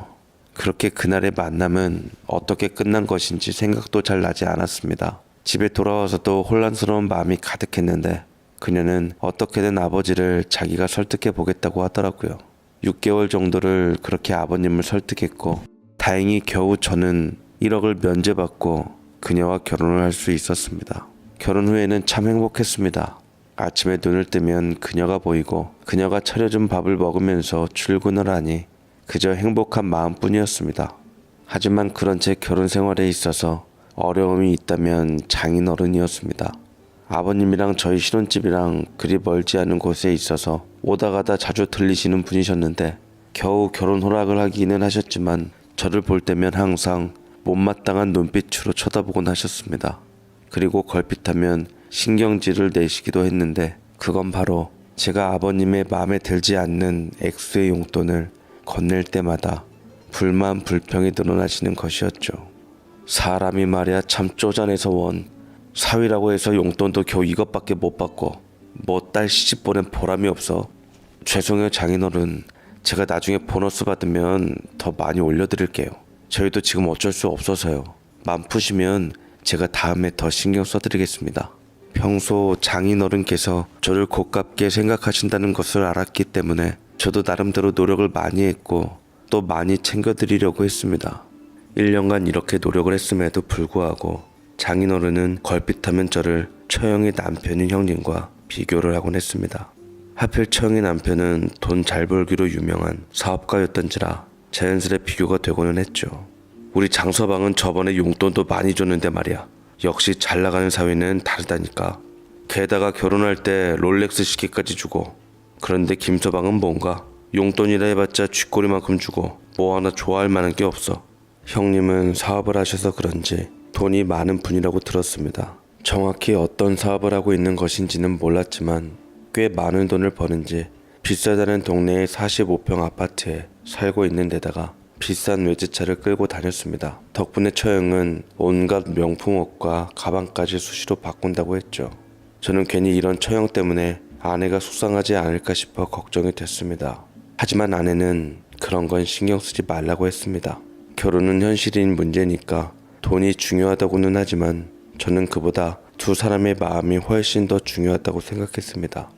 그렇게 그날의 만남은 어떻게 끝난 것인지 생각도 잘 나지 않았습니다. 집에 돌아와서도 혼란스러운 마음이 가득했는데 그녀는 어떻게든 아버지를 자기가 설득해 보겠다고 하더라고요. 6개월 정도를 그렇게 아버님을 설득했고 다행히 겨우 저는 1억을 면제받고 그녀와 결혼을 할 수 있었습니다. 결혼 후에는 참 행복했습니다. 아침에 눈을 뜨면 그녀가 보이고 그녀가 차려준 밥을 먹으면서 출근을 하니 그저 행복한 마음뿐이었습니다. 하지만 그런 제 결혼 생활에 있어서 어려움이 있다면 장인어른이었습니다. 아버님이랑 저희 신혼집이랑 그리 멀지 않은 곳에 있어서 오다 가다 자주 들리시는 분이셨는데 겨우 결혼 허락을 하기는 하셨지만 저를 볼 때면 항상 못마땅한 눈빛으로 쳐다보곤 하셨습니다. 그리고 걸핏하면 신경질을 내시기도 했는데 그건 바로 제가 아버님의 마음에 들지 않는 액수의 용돈을 건넬 때마다 불만 불평이 늘어나시는 것이었죠. 사람이 말이야 참 쪼잔해서 원. 사위라고 해서 용돈도 겨우 이것밖에 못 받고 뭐 딸 시집 보낸 보람이 없어. 죄송해요 장인어른. 제가 나중에 보너스 받으면 더 많이 올려드릴게요. 저희도 지금 어쩔 수 없어서요. 맘 푸시면 제가 다음에 더 신경 써드리겠습니다. 평소 장인어른께서 저를 고깝게 생각하신다는 것을 알았기 때문에 저도 나름대로 노력을 많이 했고 또 많이 챙겨드리려고 했습니다. 1년간 이렇게 노력을 했음에도 불구하고 장인어른은 걸핏하면 저를 처형의 남편인 형님과 비교를 하곤 했습니다. 하필 처형의 남편은 돈 잘 벌기로 유명한 사업가였던지라 자연스레 비교가 되고는 했죠. 우리 장서방은 저번에 용돈도 많이 줬는데 말이야. 역시 잘 나가는 사위는 다르다니까. 게다가 결혼할 때 롤렉스 시계까지 주고. 그런데 김서방은 뭔가 용돈이라 해봤자 쥐꼬리만큼 주고 뭐 하나 좋아할 만한 게 없어. 형님은 사업을 하셔서 그런지 돈이 많은 분이라고 들었습니다. 정확히 어떤 사업을 하고 있는 것인지는 몰랐지만 꽤 많은 돈을 버는지 비싸다는 동네의 45평 아파트에 살고 있는 데다가 비싼 외제차를 끌고 다녔습니다. 덕분에 처형은 온갖 명품 옷과 가방까지 수시로 바꾼다고 했죠. 저는 괜히 이런 처형 때문에 아내가 속상하지 않을까 싶어 걱정이 됐습니다. 하지만 아내는 그런 건 신경 쓰지 말라고 했습니다. 결혼은 현실인 문제니까 돈이 중요하다고는 하지만 저는 그보다 두 사람의 마음이 훨씬 더 중요하다고 생각했습니다.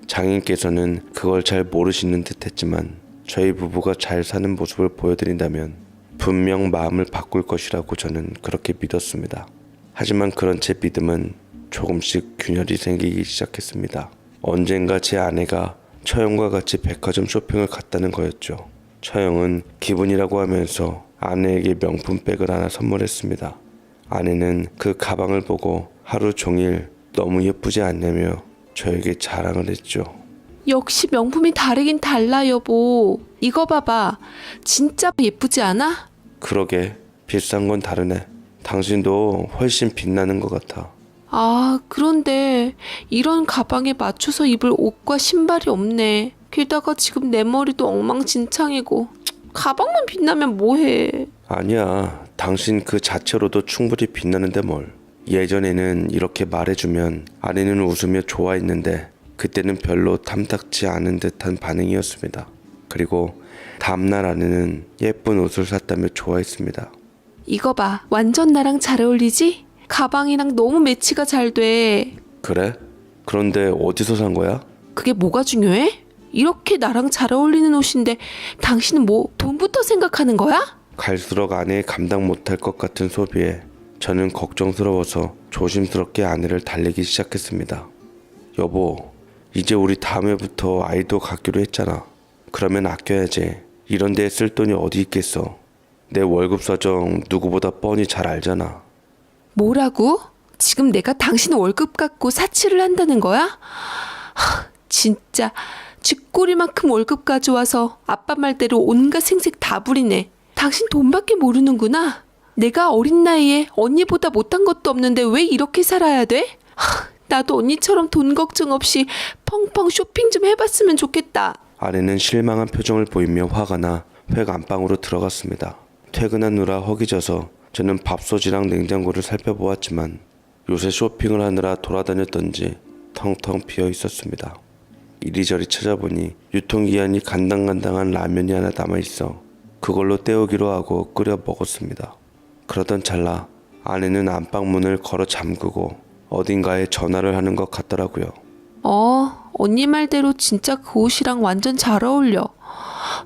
장인께서는 그걸 잘 모르시는 듯 했지만 저희 부부가 잘 사는 모습을 보여드린다면 분명 마음을 바꿀 것이라고 저는 그렇게 믿었습니다. 하지만 그런 제 믿음은 조금씩 균열이 생기기 시작했습니다. 언젠가 제 아내가 처형과 같이 백화점 쇼핑을 갔다는 거였죠. 처형은 기분이라고 하면서 아내에게 명품백을 하나 선물했습니다. 아내는 그 가방을 보고 하루 종일 너무 예쁘지 않냐며 저에게 자랑을 했죠. 역시 명품이 다르긴 달라 여보. 이거 봐봐. 진짜 예쁘지 않아? 그러게 비싼 건 다르네. 당신도 훨씬 빛나는 것 같아. 아, 그런데 이런 가방에 맞춰서 입을 옷과 신발이 없네. 게다가 지금 내 머리도 엉망진창이고 가방만 빛나면 뭐해. 아니야. 당신 그 자체로도 충분히 빛나는데 뭘. 예전에는 이렇게 말해주면 아내는 웃으며 좋아했는데 그때는 별로 탐탁지 않은 듯한 반응이었습니다. 그리고 다음날 아내는 예쁜 옷을 샀다며 좋아했습니다. 이거 봐. 완전 나랑 잘 어울리지? 가방이랑 너무 매치가 잘 돼. 그래? 그런데 어디서 산 거야? 그게 뭐가 중요해? 이렇게 나랑 잘 어울리는 옷인데 당신은 뭐 돈부터 생각하는 거야? 갈수록 아내의 감당 못할 것 같은 소비에 저는 걱정스러워서 조심스럽게 아내를 달래기 시작했습니다. 여보, 이제 우리 다음 해부터 아이도 갖기로 했잖아. 그러면 아껴야지. 이런 데에 쓸 돈이 어디 있겠어. 내 월급 사정 누구보다 뻔히 잘 알잖아. 뭐라고? 지금 내가 당신 월급 갖고 사치를 한다는 거야? 진짜 쥐꼬리만큼 월급 가져와서 아빠 말대로 온갖 생색 다 부리네. 당신 돈밖에 모르는구나. 내가 어린 나이에 언니보다 못한 것도 없는데 왜 이렇게 살아야 돼? 나도 언니처럼 돈 걱정 없이 펑펑 쇼핑 좀 해봤으면 좋겠다. 아내는 실망한 표정을 보이며 화가 나 획 안방으로 들어갔습니다. 퇴근하느라 허기져서 저는 밥솥이랑 냉장고를 살펴보았지만 요새 쇼핑을 하느라 돌아다녔던지 텅텅 비어 있었습니다. 이리저리 찾아보니 유통기한이 간당간당한 라면이 하나 남아있어 그걸로 때우기로 하고 끓여 먹었습니다. 그러던 찰나 아내는 안방문을 걸어 잠그고 어딘가에 전화를 하는 것 같더라고요. 언니 말대로 진짜 그 옷이랑 완전 잘 어울려.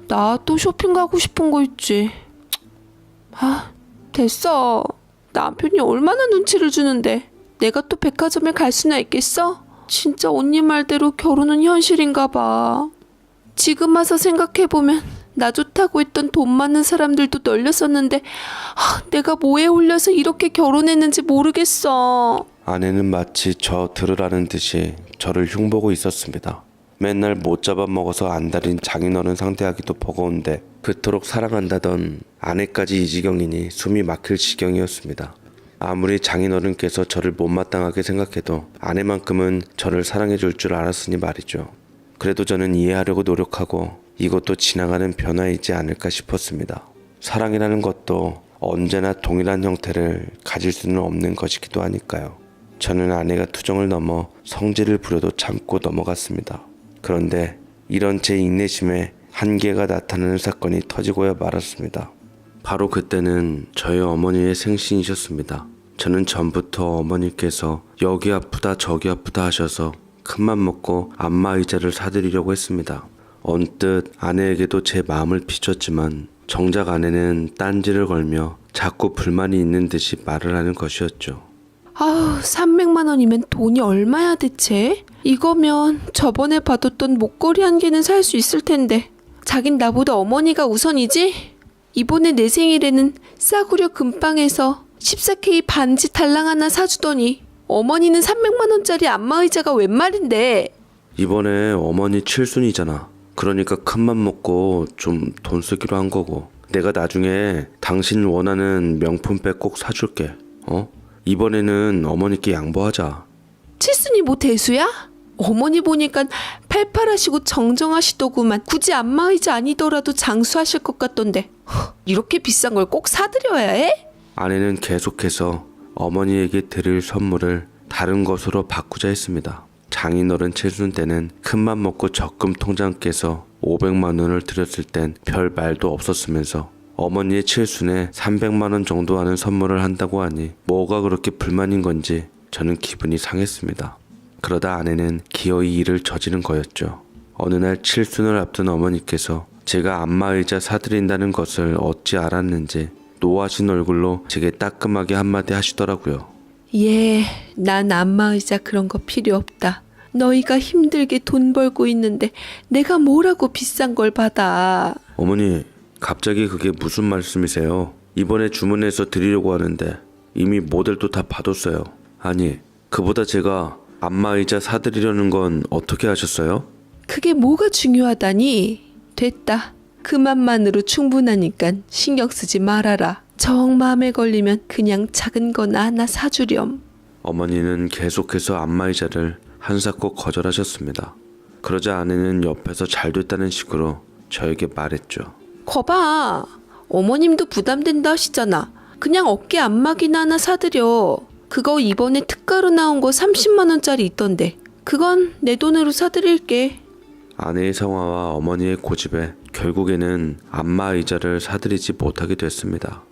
나 또 쇼핑 가고 싶은 거 있지. 됐어. 남편이 얼마나 눈치를 주는데. 내가 또 백화점에 갈 수나 있겠어? 진짜 언니 말대로 결혼은 현실인가 봐. 지금 와서 생각해보면 나 좋다고 했던 돈 많은 사람들도 널렸었는데 내가 뭐에 홀려서 이렇게 결혼했는지 모르겠어. 아내는 마치 저 들으라는 듯이 저를 흉보고 있었습니다. 맨날 못 잡아먹어서 안달인 장인어른 상대하기도 버거운데 그토록 사랑한다던 아내까지 이 지경이니 숨이 막힐 지경이었습니다. 아무리 장인어른께서 저를 못마땅하게 생각해도 아내만큼은 저를 사랑해 줄 줄 알았으니 말이죠. 그래도 저는 이해하려고 노력하고 이것도 지나가는 변화이지 않을까 싶었습니다. 사랑이라는 것도 언제나 동일한 형태를 가질 수는 없는 것이기도 하니까요. 저는 아내가 투정을 넘어 성질을 부려도 참고 넘어갔습니다. 그런데 이런 제 인내심에 한계가 나타나는 사건이 터지고야 말았습니다. 바로 그때는 저희 어머니의 생신이셨습니다. 저는 전부터 어머니께서 여기 아프다 저기 아프다 하셔서 큰맘 먹고 안마의자를 사드리려고 했습니다. 언뜻 아내에게도 제 마음을 비췄지만 정작 아내는 딴지를 걸며 자꾸 불만이 있는 듯이 말을 하는 것이었죠. 300만 원이면 돈이 얼마야 대체? 이거면 저번에 받았던 목걸이 한 개는 살 수 있을 텐데. 자긴 나보다 어머니가 우선이지? 이번에 내 생일에는 싸구려 금방에서 14K 반지 달랑 하나 사주더니 어머니는 300만 원짜리 안마의자가 웬 말인데. 이번에 어머니 칠순이잖아. 그러니까 큰맘 먹고 좀 돈 쓰기로 한 거고. 내가 나중에 당신 원하는 명품백 꼭 사줄게. 이번에는 어머니께 양보하자. 칠순이 뭐 대수야? 어머니 보니까 팔팔하시고 정정하시더구만. 굳이 안마의자 아니더라도 장수하실 것 같던데. 이렇게 비싼 걸 꼭 사드려야 해? 아내는 계속해서 어머니에게 드릴 선물을 다른 것으로 바꾸자 했습니다. 장인어른 칠순 때는 큰맘 먹고 적금 통장 깨서 500만 원을 드렸을 땐 별 말도 없었으면서 어머니의 칠순에 300만 원 정도 하는 선물을 한다고 하니 뭐가 그렇게 불만인 건지 저는 기분이 상했습니다. 그러다 아내는 기어이 일을 저지른 거였죠. 어느 날 칠순을 앞둔 어머니께서 제가 안마의자 사드린다는 것을 어찌 알았는지 노하신 얼굴로 제게 따끔하게 한마디 하시더라고요. 난 안마의자 그런 거 필요 없다. 너희가 힘들게 돈 벌고 있는데 내가 뭐라고 비싼 걸 받아. 어머니, 갑자기 그게 무슨 말씀이세요? 이번에 주문해서 드리려고 하는데 이미 모델도 다 받았어요. 아니, 그보다 제가 안마의자 사드리려는 건 어떻게 하셨어요? 그게 뭐가 중요하다니. 됐다. 그만만으로 충분하니까 신경 쓰지 말아라. 정 마음에 걸리면 그냥 작은 거나 하나 사주렴. 어머니는 계속해서 안마의자를 한사코 거절하셨습니다. 그러자 아내는 옆에서 잘 됐다는 식으로 저에게 말했죠. 거봐. 어머님도 부담된다 하시잖아. 그냥 어깨 안마기나 하나 사드려. 그거 이번에 특가로 나온 거 30만 원짜리 있던데. 그건 내 돈으로 사드릴게. 아내의 성화와 어머니의 고집에 결국에는 안마의자를 사드리지 못하게 됐습니다.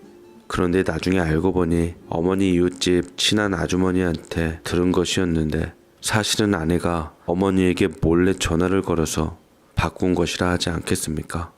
그런데 나중에 알고 보니 어머니 이웃집 친한 아주머니한테 들은 것이었는데 사실은 아내가 어머니에게 몰래 전화를 걸어서 바꾼 것이라 하지 않겠습니까?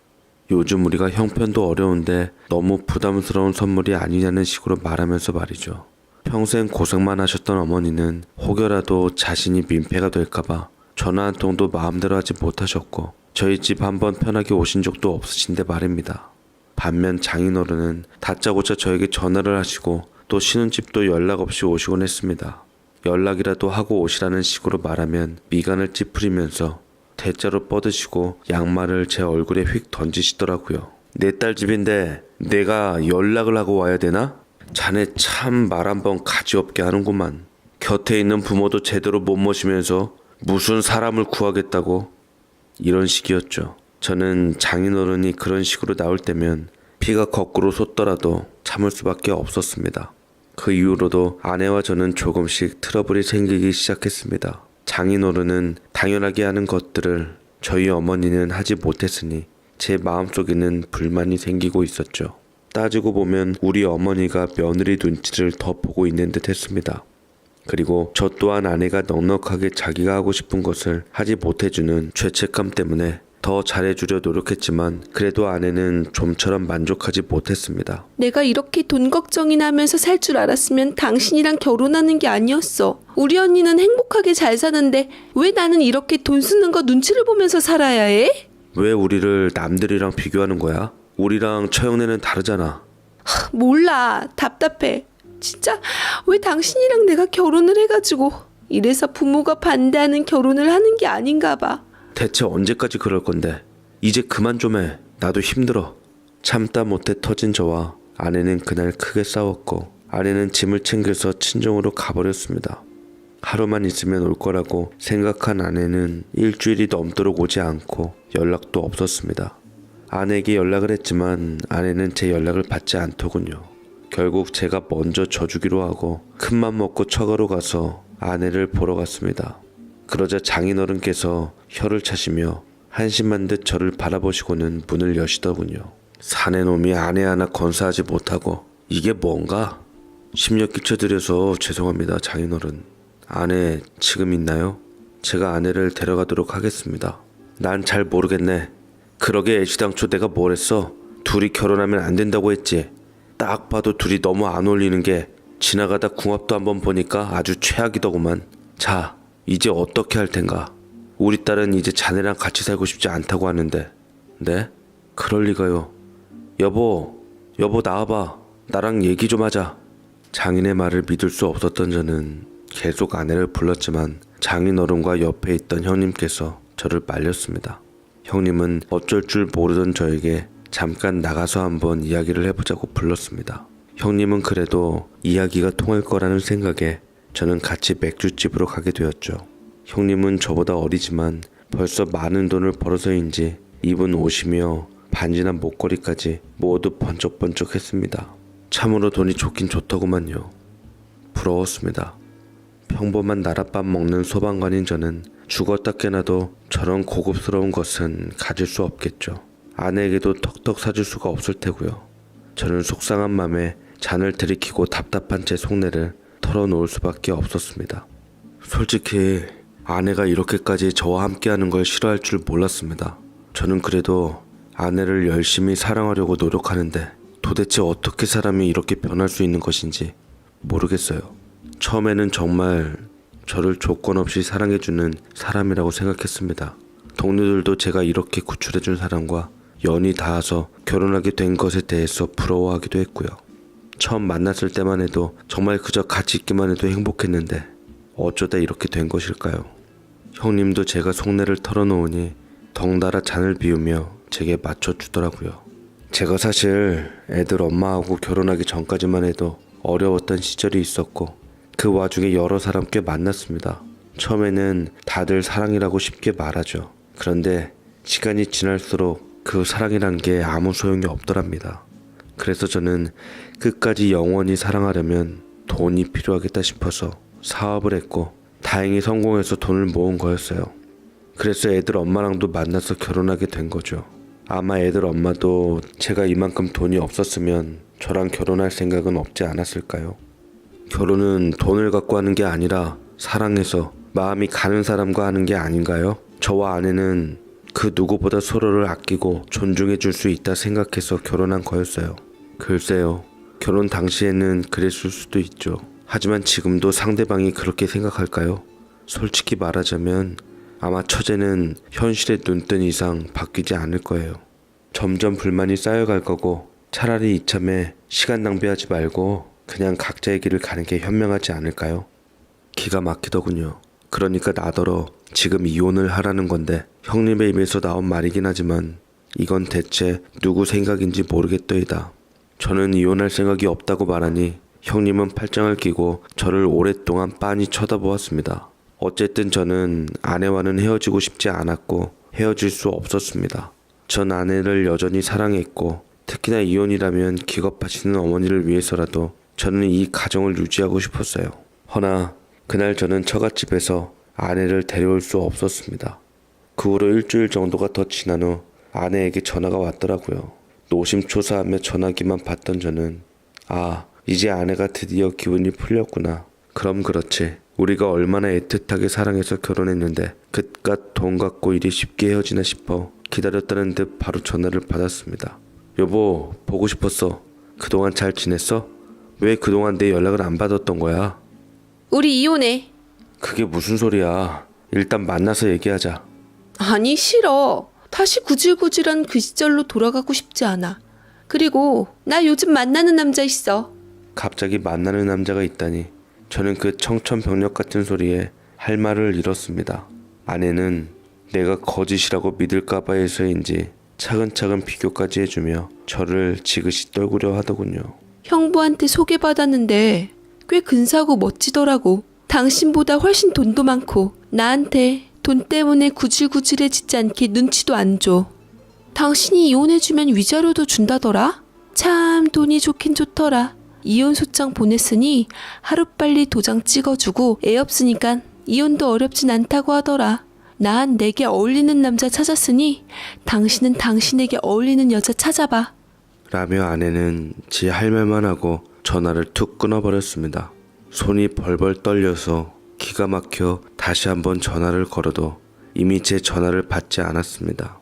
요즘 우리가 형편도 어려운데 너무 부담스러운 선물이 아니냐는 식으로 말하면서 말이죠. 평생 고생만 하셨던 어머니는 혹여라도 자신이 민폐가 될까봐 전화 한 통도 마음대로 하지 못하셨고 저희 집 한번 편하게 오신 적도 없으신데 말입니다. 반면 장인어른은 다짜고짜 저에게 전화를 하시고 또 신혼집도 연락 없이 오시곤 했습니다. 연락이라도 하고 오시라는 식으로 말하면 미간을 찌푸리면서 대자로 뻗으시고 양말을 제 얼굴에 휙 던지시더라고요. 내 딸 집인데 내가 연락을 하고 와야 되나? 자네 참 말 한번 가지없게 하는구만. 곁에 있는 부모도 제대로 못 모시면서 무슨 사람을 구하겠다고. 이런 식이었죠. 저는 장인어른이 그런 식으로 나올 때면 피가 거꾸로 솟더라도 참을 수밖에 없었습니다. 그 이후로도 아내와 저는 조금씩 트러블이 생기기 시작했습니다. 장인어른은 당연하게 하는 것들을 저희 어머니는 하지 못했으니 제 마음속에는 불만이 생기고 있었죠. 따지고 보면 우리 어머니가 며느리 눈치를 더 보고 있는 듯 했습니다. 그리고 저 또한 아내가 넉넉하게 자기가 하고 싶은 것을 하지 못해주는 죄책감 때문에 더 잘해주려 노력했지만 그래도 아내는 좀처럼 만족하지 못했습니다. 내가 이렇게 돈 걱정이나 하면서 살 줄 알았으면 당신이랑 결혼하는 게 아니었어. 우리 언니는 행복하게 잘 사는데 왜 나는 이렇게 돈 쓰는 거 눈치를 보면서 살아야 해? 왜 우리를 남들이랑 비교하는 거야? 우리랑 처형네는 다르잖아. 몰라. 답답해. 진짜 왜 당신이랑 내가 결혼을 해가지고 이래서 부모가 반대하는 결혼을 하는 게 아닌가 봐. 대체 언제까지 그럴 건데? 이제 그만 좀 해. 나도 힘들어. 참다 못해 터진 저와 아내는 그날 크게 싸웠고 아내는 짐을 챙겨서 친정으로 가버렸습니다. 하루만 있으면 올 거라고 생각한 아내는 일주일이 넘도록 오지 않고 연락도 없었습니다. 아내에게 연락을 했지만 아내는 제 연락을 받지 않더군요. 결국 제가 먼저 져주기로 하고 큰맘 먹고 처가로 가서 아내를 보러 갔습니다. 그러자 장인어른께서 혀를 차시며 한심한 듯 저를 바라보시고는 문을 여시더군요. 사내놈이 아내 하나 건사하지 못하고 이게 뭔가? 심려 끼쳐드려서 죄송합니다, 장인어른. 아내 지금 있나요? 제가 아내를 데려가도록 하겠습니다. 난 잘 모르겠네. 그러게 애시당초 내가 뭘 했어? 둘이 결혼하면 안 된다고 했지. 딱 봐도 둘이 너무 안 어울리는 게 지나가다 궁합도 한번 보니까 아주 최악이더구만. 자, 이제 어떻게 할 텐가? 우리 딸은 이제 자네랑 같이 살고 싶지 않다고 하는데. 네? 그럴 리가요. 여보 나와봐. 나랑 얘기 좀 하자. 장인의 말을 믿을 수 없었던 저는 계속 아내를 불렀지만 장인어른과 옆에 있던 형님께서 저를 말렸습니다. 형님은 어쩔 줄 모르던 저에게 잠깐 나가서 한번 이야기를 해보자고 불렀습니다. 형님은 그래도 이야기가 통할 거라는 생각에 저는 같이 맥주집으로 가게 되었죠. 형님은 저보다 어리지만 벌써 많은 돈을 벌어서인지 입은 옷이며 반지나 목걸이까지 모두 번쩍번쩍했습니다. 참으로 돈이 좋긴 좋더구만요. 부러웠습니다. 평범한 나랏밥 먹는 소방관인 저는 죽었다 깨나도 저런 고급스러운 것은 가질 수 없겠죠. 아내에게도 턱턱 사줄 수가 없을 테고요. 저는 속상한 맘에 잔을 들이키고 답답한 제 속내를 털어놓을 수밖에 없었습니다. 솔직히 아내가 이렇게까지 저와 함께하는 걸 싫어할 줄 몰랐습니다. 저는 그래도 아내를 열심히 사랑하려고 노력하는데 도대체 어떻게 사람이 이렇게 변할 수 있는 것인지 모르겠어요. 처음에는 정말 저를 조건 없이 사랑해주는 사람이라고 생각했습니다. 동료들도 제가 이렇게 구출해준 사람과 연이 닿아서 결혼하게 된 것에 대해서 부러워하기도 했고요. 처음 만났을 때만 해도 정말 그저 같이 있기만 해도 행복했는데 어쩌다 이렇게 된 것일까요? 형님도 제가 속내를 털어놓으니 덩달아 잔을 비우며 제게 맞춰주더라고요. 제가 사실 애들 엄마하고 결혼하기 전까지만 해도 어려웠던 시절이 있었고 그 와중에 여러 사람 꽤 만났습니다. 처음에는 다들 사랑이라고 쉽게 말하죠. 그런데 시간이 지날수록 그 사랑이란 게 아무 소용이 없더랍니다. 그래서 저는 끝까지 영원히 사랑하려면 돈이 필요하겠다 싶어서 사업을 했고 다행히 성공해서 돈을 모은 거였어요. 그래서 애들 엄마랑도 만나서 결혼하게 된 거죠. 아마 애들 엄마도 제가 이만큼 돈이 없었으면 저랑 결혼할 생각은 없지 않았을까요? 결혼은 돈을 갖고 하는 게 아니라 사랑해서 마음이 가는 사람과 하는 게 아닌가요? 저와 아내는 그 누구보다 서로를 아끼고 존중해 줄 수 있다 생각해서 결혼한 거였어요. 글쎄요, 결혼 당시에는 그랬을 수도 있죠. 하지만 지금도 상대방이 그렇게 생각할까요? 솔직히 말하자면 아마 처제는 현실에 눈뜬 이상 바뀌지 않을 거예요. 점점 불만이 쌓여갈 거고 차라리 이참에 시간 낭비하지 말고 그냥 각자의 길을 가는 게 현명하지 않을까요? 기가 막히더군요. 그러니까 나더러 지금 이혼을 하라는 건데 형님의 입에서 나온 말이긴 하지만 이건 대체 누구 생각인지 모르겠더이다. 저는 이혼할 생각이 없다고 말하니 형님은 팔짱을 끼고 저를 오랫동안 빤히 쳐다보았습니다. 어쨌든 저는 아내와는 헤어지고 싶지 않았고 헤어질 수 없었습니다. 전 아내를 여전히 사랑했고 특히나 이혼이라면 기겁하시는 어머니를 위해서라도 저는 이 가정을 유지하고 싶었어요. 허나 그날 저는 처갓집에서 아내를 데려올 수 없었습니다. 그 후로 일주일 정도가 더 지난 후 아내에게 전화가 왔더라고요. 노심초사하며 전화기만 받던 저는 이제 아내가 드디어 기운이 풀렸구나. 그럼 그렇지. 우리가 얼마나 애틋하게 사랑해서 결혼했는데 그깟 돈 갖고 이리 쉽게 헤어지나 싶어 기다렸다는 듯 바로 전화를 받았습니다. 여보, 보고 싶었어. 그동안 잘 지냈어? 왜 그동안 내 연락을 안 받았던 거야? 우리 이혼해. 그게 무슨 소리야. 일단 만나서 얘기하자. 아니, 싫어. 다시 구질구질한 그 시절로 돌아가고 싶지 않아. 그리고 나 요즘 만나는 남자 있어. 갑자기 만나는 남자가 있다니. 저는 그 청천벽력 같은 소리에 할 말을 잃었습니다. 아내는 내가 거짓이라고 믿을까봐 해서인지 차근차근 비교까지 해주며 저를 지그시 떨구려 하더군요. 형부한테 소개받았는데 꽤 근사하고 멋지더라고. 당신보다 훨씬 돈도 많고 나한테 돈 때문에 구질구질해지지 않게 눈치도 안 줘. 당신이 이혼해주면 위자료도 준다더라? 참 돈이 좋긴 좋더라. 이혼 소장 보냈으니 하루빨리 도장 찍어주고 애 없으니까 이혼도 어렵진 않다고 하더라. 난 내게 어울리는 남자 찾았으니 당신은 당신에게 어울리는 여자 찾아봐. 라며 아내는 지 할 말만 하고 전화를 툭 끊어버렸습니다. 손이 벌벌 떨려서 기가 막혀 다시 한번 전화를 걸어도 이미 제 전화를 받지 않았습니다.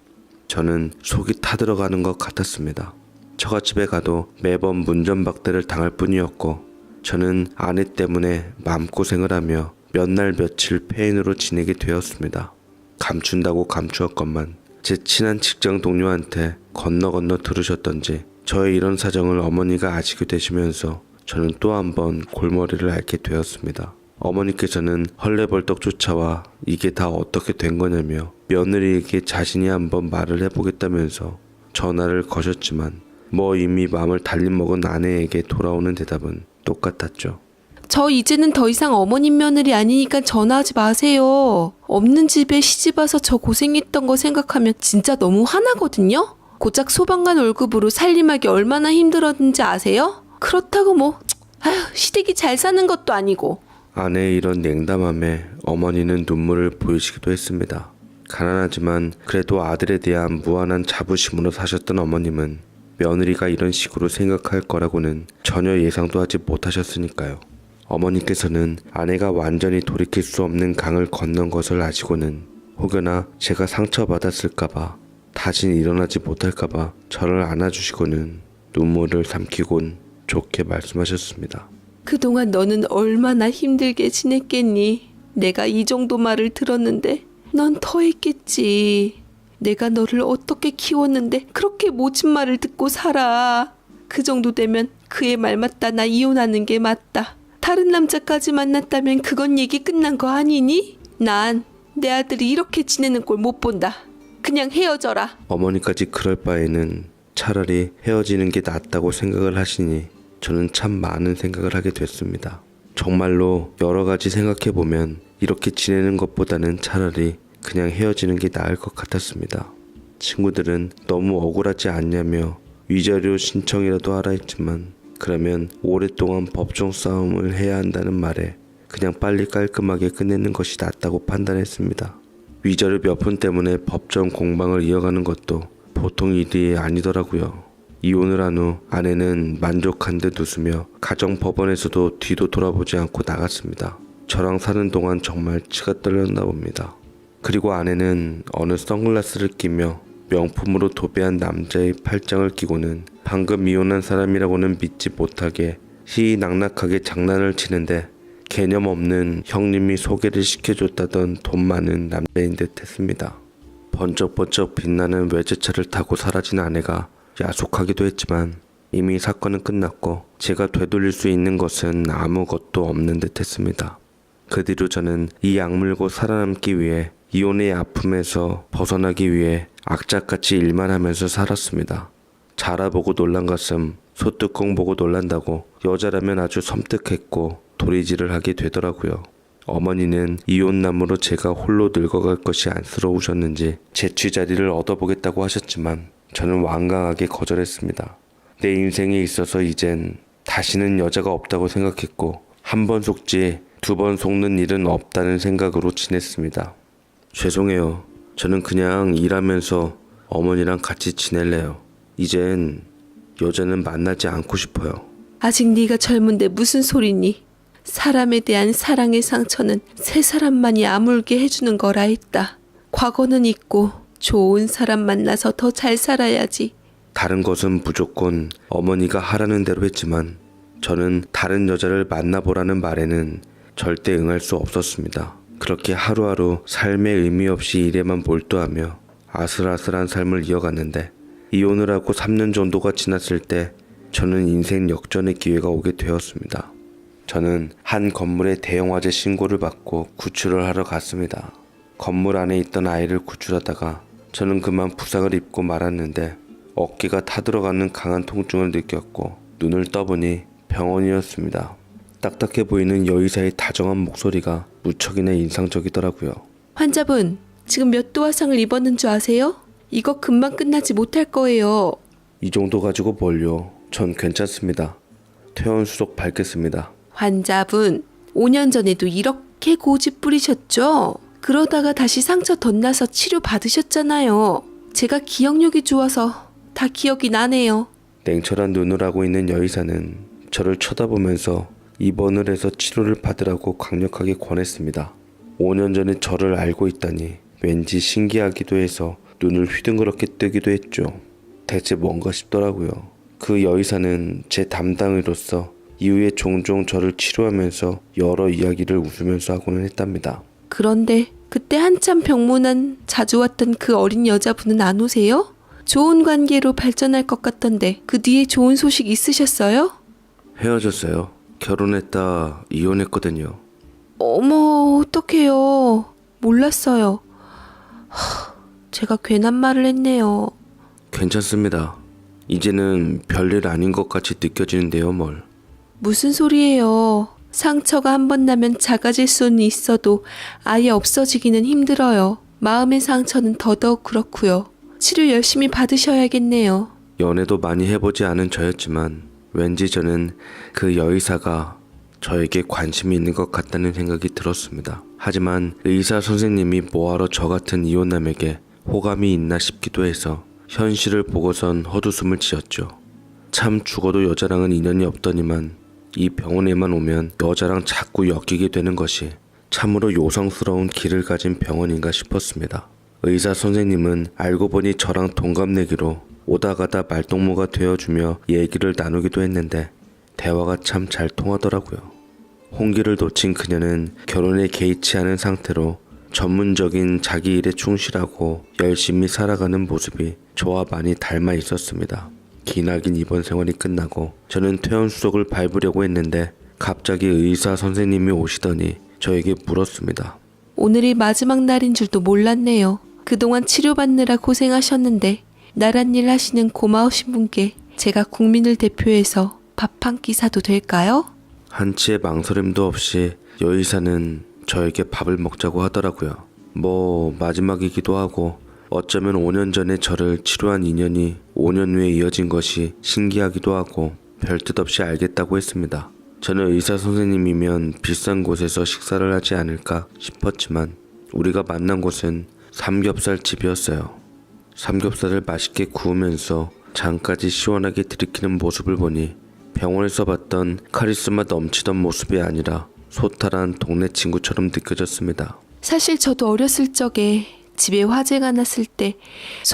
저는 속이 타들어가는 것 같았습니다. 처갓집에 가도 매번 문전박대를 당할 뿐이었고 저는 아내 때문에 마음고생을 하며 몇 날 며칠 폐인으로 지내게 되었습니다. 감춘다고 감추었건만 제 친한 직장 동료한테 건너 들으셨던지 저의 이런 사정을 어머니가 아시게 되시면서 저는 또 한 번 골머리를 앓게 되었습니다. 어머니께서는 헐레벌떡 쫓아와 이게 다 어떻게 된 거냐며 며느리에게 자신이 한번 말을 해보겠다면서 전화를 거셨지만 뭐 이미 마음을 달린 먹은 아내에게 돌아오는 대답은 똑같았죠. 저 이제는 더 이상 어머님 며느리 아니니까 전화하지 마세요. 없는 집에 시집 와서 저 고생했던 거 생각하면 진짜 너무 화나거든요. 고작 소방관 월급으로 살림하기 얼마나 힘들었는지 아세요? 그렇다고 뭐 아휴 시댁이 잘 사는 것도 아니고. 아내의 이런 냉담함에 어머니는 눈물을 보이시기도 했습니다. 가난하지만 그래도 아들에 대한 무한한 자부심으로 사셨던 어머님은 며느리가 이런 식으로 생각할 거라고는 전혀 예상도 하지 못하셨으니까요. 어머니께서는 아내가 완전히 돌이킬 수 없는 강을 건넌 것을 아시고는 혹여나 제가 상처받았을까봐 다신 일어나지 못할까봐 저를 안아주시고는 눈물을 삼키곤 좋게 말씀하셨습니다. 그동안 너는 얼마나 힘들게 지냈겠니? 내가 이 정도 말을 들었는데 넌 더 했겠지. 내가 너를 어떻게 키웠는데 그렇게 모진 말을 듣고 살아. 그 정도 되면 그의 말 맞다. 나 이혼하는 게 맞다. 다른 남자까지 만났다면 그건 얘기 끝난 거 아니니? 난 내 아들이 이렇게 지내는 꼴 못 본다. 그냥 헤어져라. 어머니까지 그럴 바에는 차라리 헤어지는 게 낫다고 생각을 하시니 저는 참 많은 생각을 하게 됐습니다. 정말로 여러 가지 생각해보면 이렇게 지내는 것보다는 차라리 그냥 헤어지는 게 나을 것 같았습니다. 친구들은 너무 억울하지 않냐며 위자료 신청이라도 하라 했지만 그러면 오랫동안 법정 싸움을 해야 한다는 말에 그냥 빨리 깔끔하게 끝내는 것이 낫다고 판단했습니다. 위자료 몇 푼 때문에 법정 공방을 이어가는 것도 보통 일이 아니더라고요. 이혼을 한 후 아내는 만족한 듯 웃으며 가정법원에서도 뒤도 돌아보지 않고 나갔습니다. 저랑 사는 동안 정말 치가 떨렸나 봅니다. 그리고 아내는 어느 선글라스를 끼며 명품으로 도배한 남자의 팔짱을 끼고는 방금 이혼한 사람이라고는 믿지 못하게 희희낙낙하게 장난을 치는데 개념 없는 형님이 소개를 시켜줬다던 돈 많은 남자인 듯 했습니다. 번쩍번쩍 빛나는 외제차를 타고 사라진 아내가 야속하기도 했지만 이미 사건은 끝났고 제가 되돌릴 수 있는 것은 아무것도 없는 듯 했습니다. 그 뒤로 저는 이 악물고 살아남기 위해 이혼의 아픔에서 벗어나기 위해 악착같이 일만 하면서 살았습니다. 자라보고 놀란 가슴, 소뚜껑 보고 놀란다고 여자라면 아주 섬뜩했고 도리질을 하게 되더라고요. 어머니는 이혼남으로 제가 홀로 늙어갈 것이 안쓰러우셨는지 재취 자리를 얻어보겠다고 하셨지만 저는 완강하게 거절했습니다. 내 인생에 있어서 이젠 다시는 여자가 없다고 생각했고 한 번 속지 두 번 속는 일은 없다는 생각으로 지냈습니다. 죄송해요. 저는 그냥 일하면서 어머니랑 같이 지낼래요. 이젠 여자는 만나지 않고 싶어요. 아직 네가 젊은데 무슨 소리니? 사람에 대한 사랑의 상처는 새 사람만이 아물게 해주는 거라 했다. 과거는 잊고 좋은 사람 만나서 더 잘 살아야지. 다른 것은 무조건 어머니가 하라는 대로 했지만 저는 다른 여자를 만나보라는 말에는 절대 응할 수 없었습니다. 그렇게 하루하루 삶의 의미 없이 일에만 몰두하며 아슬아슬한 삶을 이어갔는데 이혼을 하고 3년 정도가 지났을 때 저는 인생 역전의 기회가 오게 되었습니다. 저는 한 건물의 대형 화재 신고를 받고 구출을 하러 갔습니다. 건물 안에 있던 아이를 구출하다가 저는 그만 부상을 입고 말았는데 어깨가 타들어가는 강한 통증을 느꼈고 눈을 떠보니 병원이었습니다. 딱딱해 보이는 여의사의 다정한 목소리가 무척이나 인상적이더라고요. 환자분, 지금 몇 도 화상을 입었는 줄 아세요? 이거 금방 끝나지 못할 거예요. 이 정도 가지고 뭘요? 전 괜찮습니다. 퇴원 수속 받겠습니다. 환자분, 5년 전에도 이렇게 고집 부리셨죠? 그러다가 다시 상처 덧나서 치료 받으셨잖아요. 제가 기억력이 좋아서 다 기억이 나네요. 냉철한 눈을 하고 있는 여의사는 저를 쳐다보면서 입원을 해서 치료를 받으라고 강력하게 권했습니다. 5년 전에 저를 알고 있다니 왠지 신기하기도 해서 눈을 휘둥그렇게 뜨기도 했죠. 대체 뭔가 싶더라고요. 그 여의사는 제 담당의로서 이후에 종종 저를 치료하면서 여러 이야기를 웃으면서 하고는 했답니다. 그런데 그때 한참 병문안 자주 왔던 그 어린 여자분은 안 오세요? 좋은 관계로 발전할 것 같던데 그 뒤에 좋은 소식 있으셨어요? 헤어졌어요. 결혼했다 이혼했거든요. 어머, 어떡해요. 몰랐어요. 제가 괜한 말을 했네요. 괜찮습니다. 이제는 별일 아닌 것 같이 느껴지는데요, 뭘. 무슨 소리예요. 상처가 한 번 나면 작아질 수는 있어도 아예 없어지기는 힘들어요. 마음의 상처는 더더욱 그렇고요. 치료 열심히 받으셔야겠네요. 연애도 많이 해보지 않은 저였지만 왠지 저는 그 여의사가 저에게 관심이 있는 것 같다는 생각이 들었습니다. 하지만 의사 선생님이 뭐하러 저 같은 이혼남에게 호감이 있나 싶기도 해서 현실을 보고선 헛웃음을 지었죠. 참 죽어도 여자랑은 인연이 없더니만 이 병원에만 오면 여자랑 자꾸 엮이게 되는 것이 참으로 요성스러운 기를 가진 병원인가 싶었습니다. 의사 선생님은 알고 보니 저랑 동갑내기로 오다 가다 말동무가 되어주며 얘기를 나누기도 했는데 대화가 참 잘 통하더라고요. 홍기를 놓친 그녀는 결혼에 개의치 않은 상태로 전문적인 자기 일에 충실하고 열심히 살아가는 모습이 저와 많이 닮아 있었습니다. 기나긴 입원 생활이 끝나고 저는 퇴원 수속을 밟으려고 했는데 갑자기 의사 선생님이 오시더니 저에게 물었습니다. 오늘이 마지막 날인 줄도 몰랐네요. 그동안 치료받느라 고생하셨는데 나란 일 하시는 고마우신 분께 제가 국민을 대표해서 밥 한 끼 사도 될까요? 한치의 망설임도 없이 여의사는 저에게 밥을 먹자고 하더라고요. 뭐 마지막이기도 하고 어쩌면 5년 전에 저를 치료한 인연이 5년 후에 이어진 것이 신기하기도 하고 별 뜻 없이 알겠다고 했습니다. 저는 의사 선생님이면 비싼 곳에서 식사를 하지 않을까 싶었지만 우리가 만난 곳은 삼겹살 집이었어요. 삼겹살을 맛있게 구우면서 장까지 시원하게 들이키는 모습을 보니 병원에서 봤던 카리스마 넘치던 모습이 아니라 소탈한 동네 친구처럼 느껴졌습니다. 사실 저도 어렸을 적에 집에 화재가 났을 때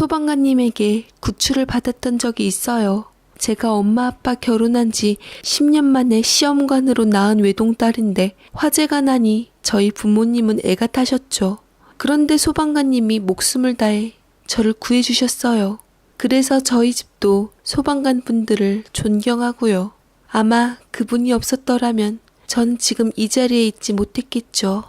소방관님에게 구출을 받았던 적이 있어요. 제가 엄마 아빠 결혼한 지 10년 만에 시험관으로 낳은 외동딸인데 화재가 나니 저희 부모님은 애가 타셨죠. 그런데 소방관님이 목숨을 다해 저를 구해주셨어요. 그래서 저희 집도 소방관 분들을 존경하고요. 아마 그분이 없었더라면 전 지금 이 자리에 있지 못했겠죠.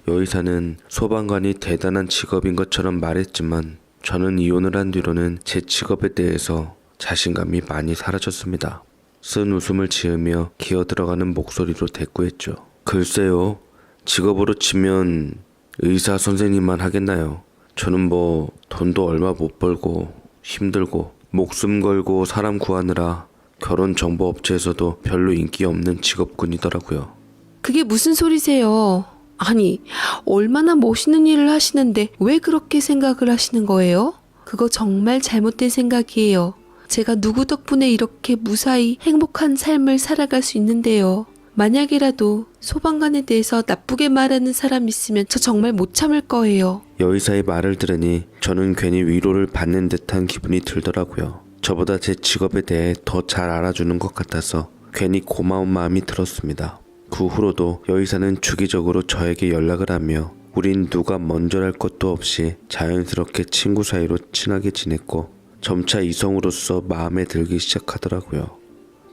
여의사는 소방관이 대단한 직업인 것처럼 말했지만 저는 이혼을 한 뒤로는 제 직업에 대해서 자신감이 많이 사라졌습니다. 쓴 웃음을 지으며 기어들어가는 목소리로 대꾸했죠. 글쎄요, 직업으로 치면 의사 선생님만 하겠나요? 저는 뭐 돈도 얼마 못 벌고 힘들고 목숨 걸고 사람 구하느라 결혼정보업체에서도 별로 인기 없는 직업군이더라고요. 그게 무슨 소리세요? 아니, 얼마나 멋있는 일을 하시는데 왜 그렇게 생각을 하시는 거예요? 그거 정말 잘못된 생각이에요. 제가 누구 덕분에 이렇게 무사히 행복한 삶을 살아갈 수 있는데요. 만약이라도 소방관에 대해서 나쁘게 말하는 사람 있으면 저 정말 못 참을 거예요. 여의사의 말을 들으니 저는 괜히 위로를 받는 듯한 기분이 들더라고요. 저보다 제 직업에 대해 더 잘 알아주는 것 같아서 괜히 고마운 마음이 들었습니다. 그 후로도 여의사는 주기적으로 저에게 연락을 하며 우린 누가 먼저랄 것도 없이 자연스럽게 친구 사이로 친하게 지냈고 점차 이성으로서 마음에 들기 시작하더라고요.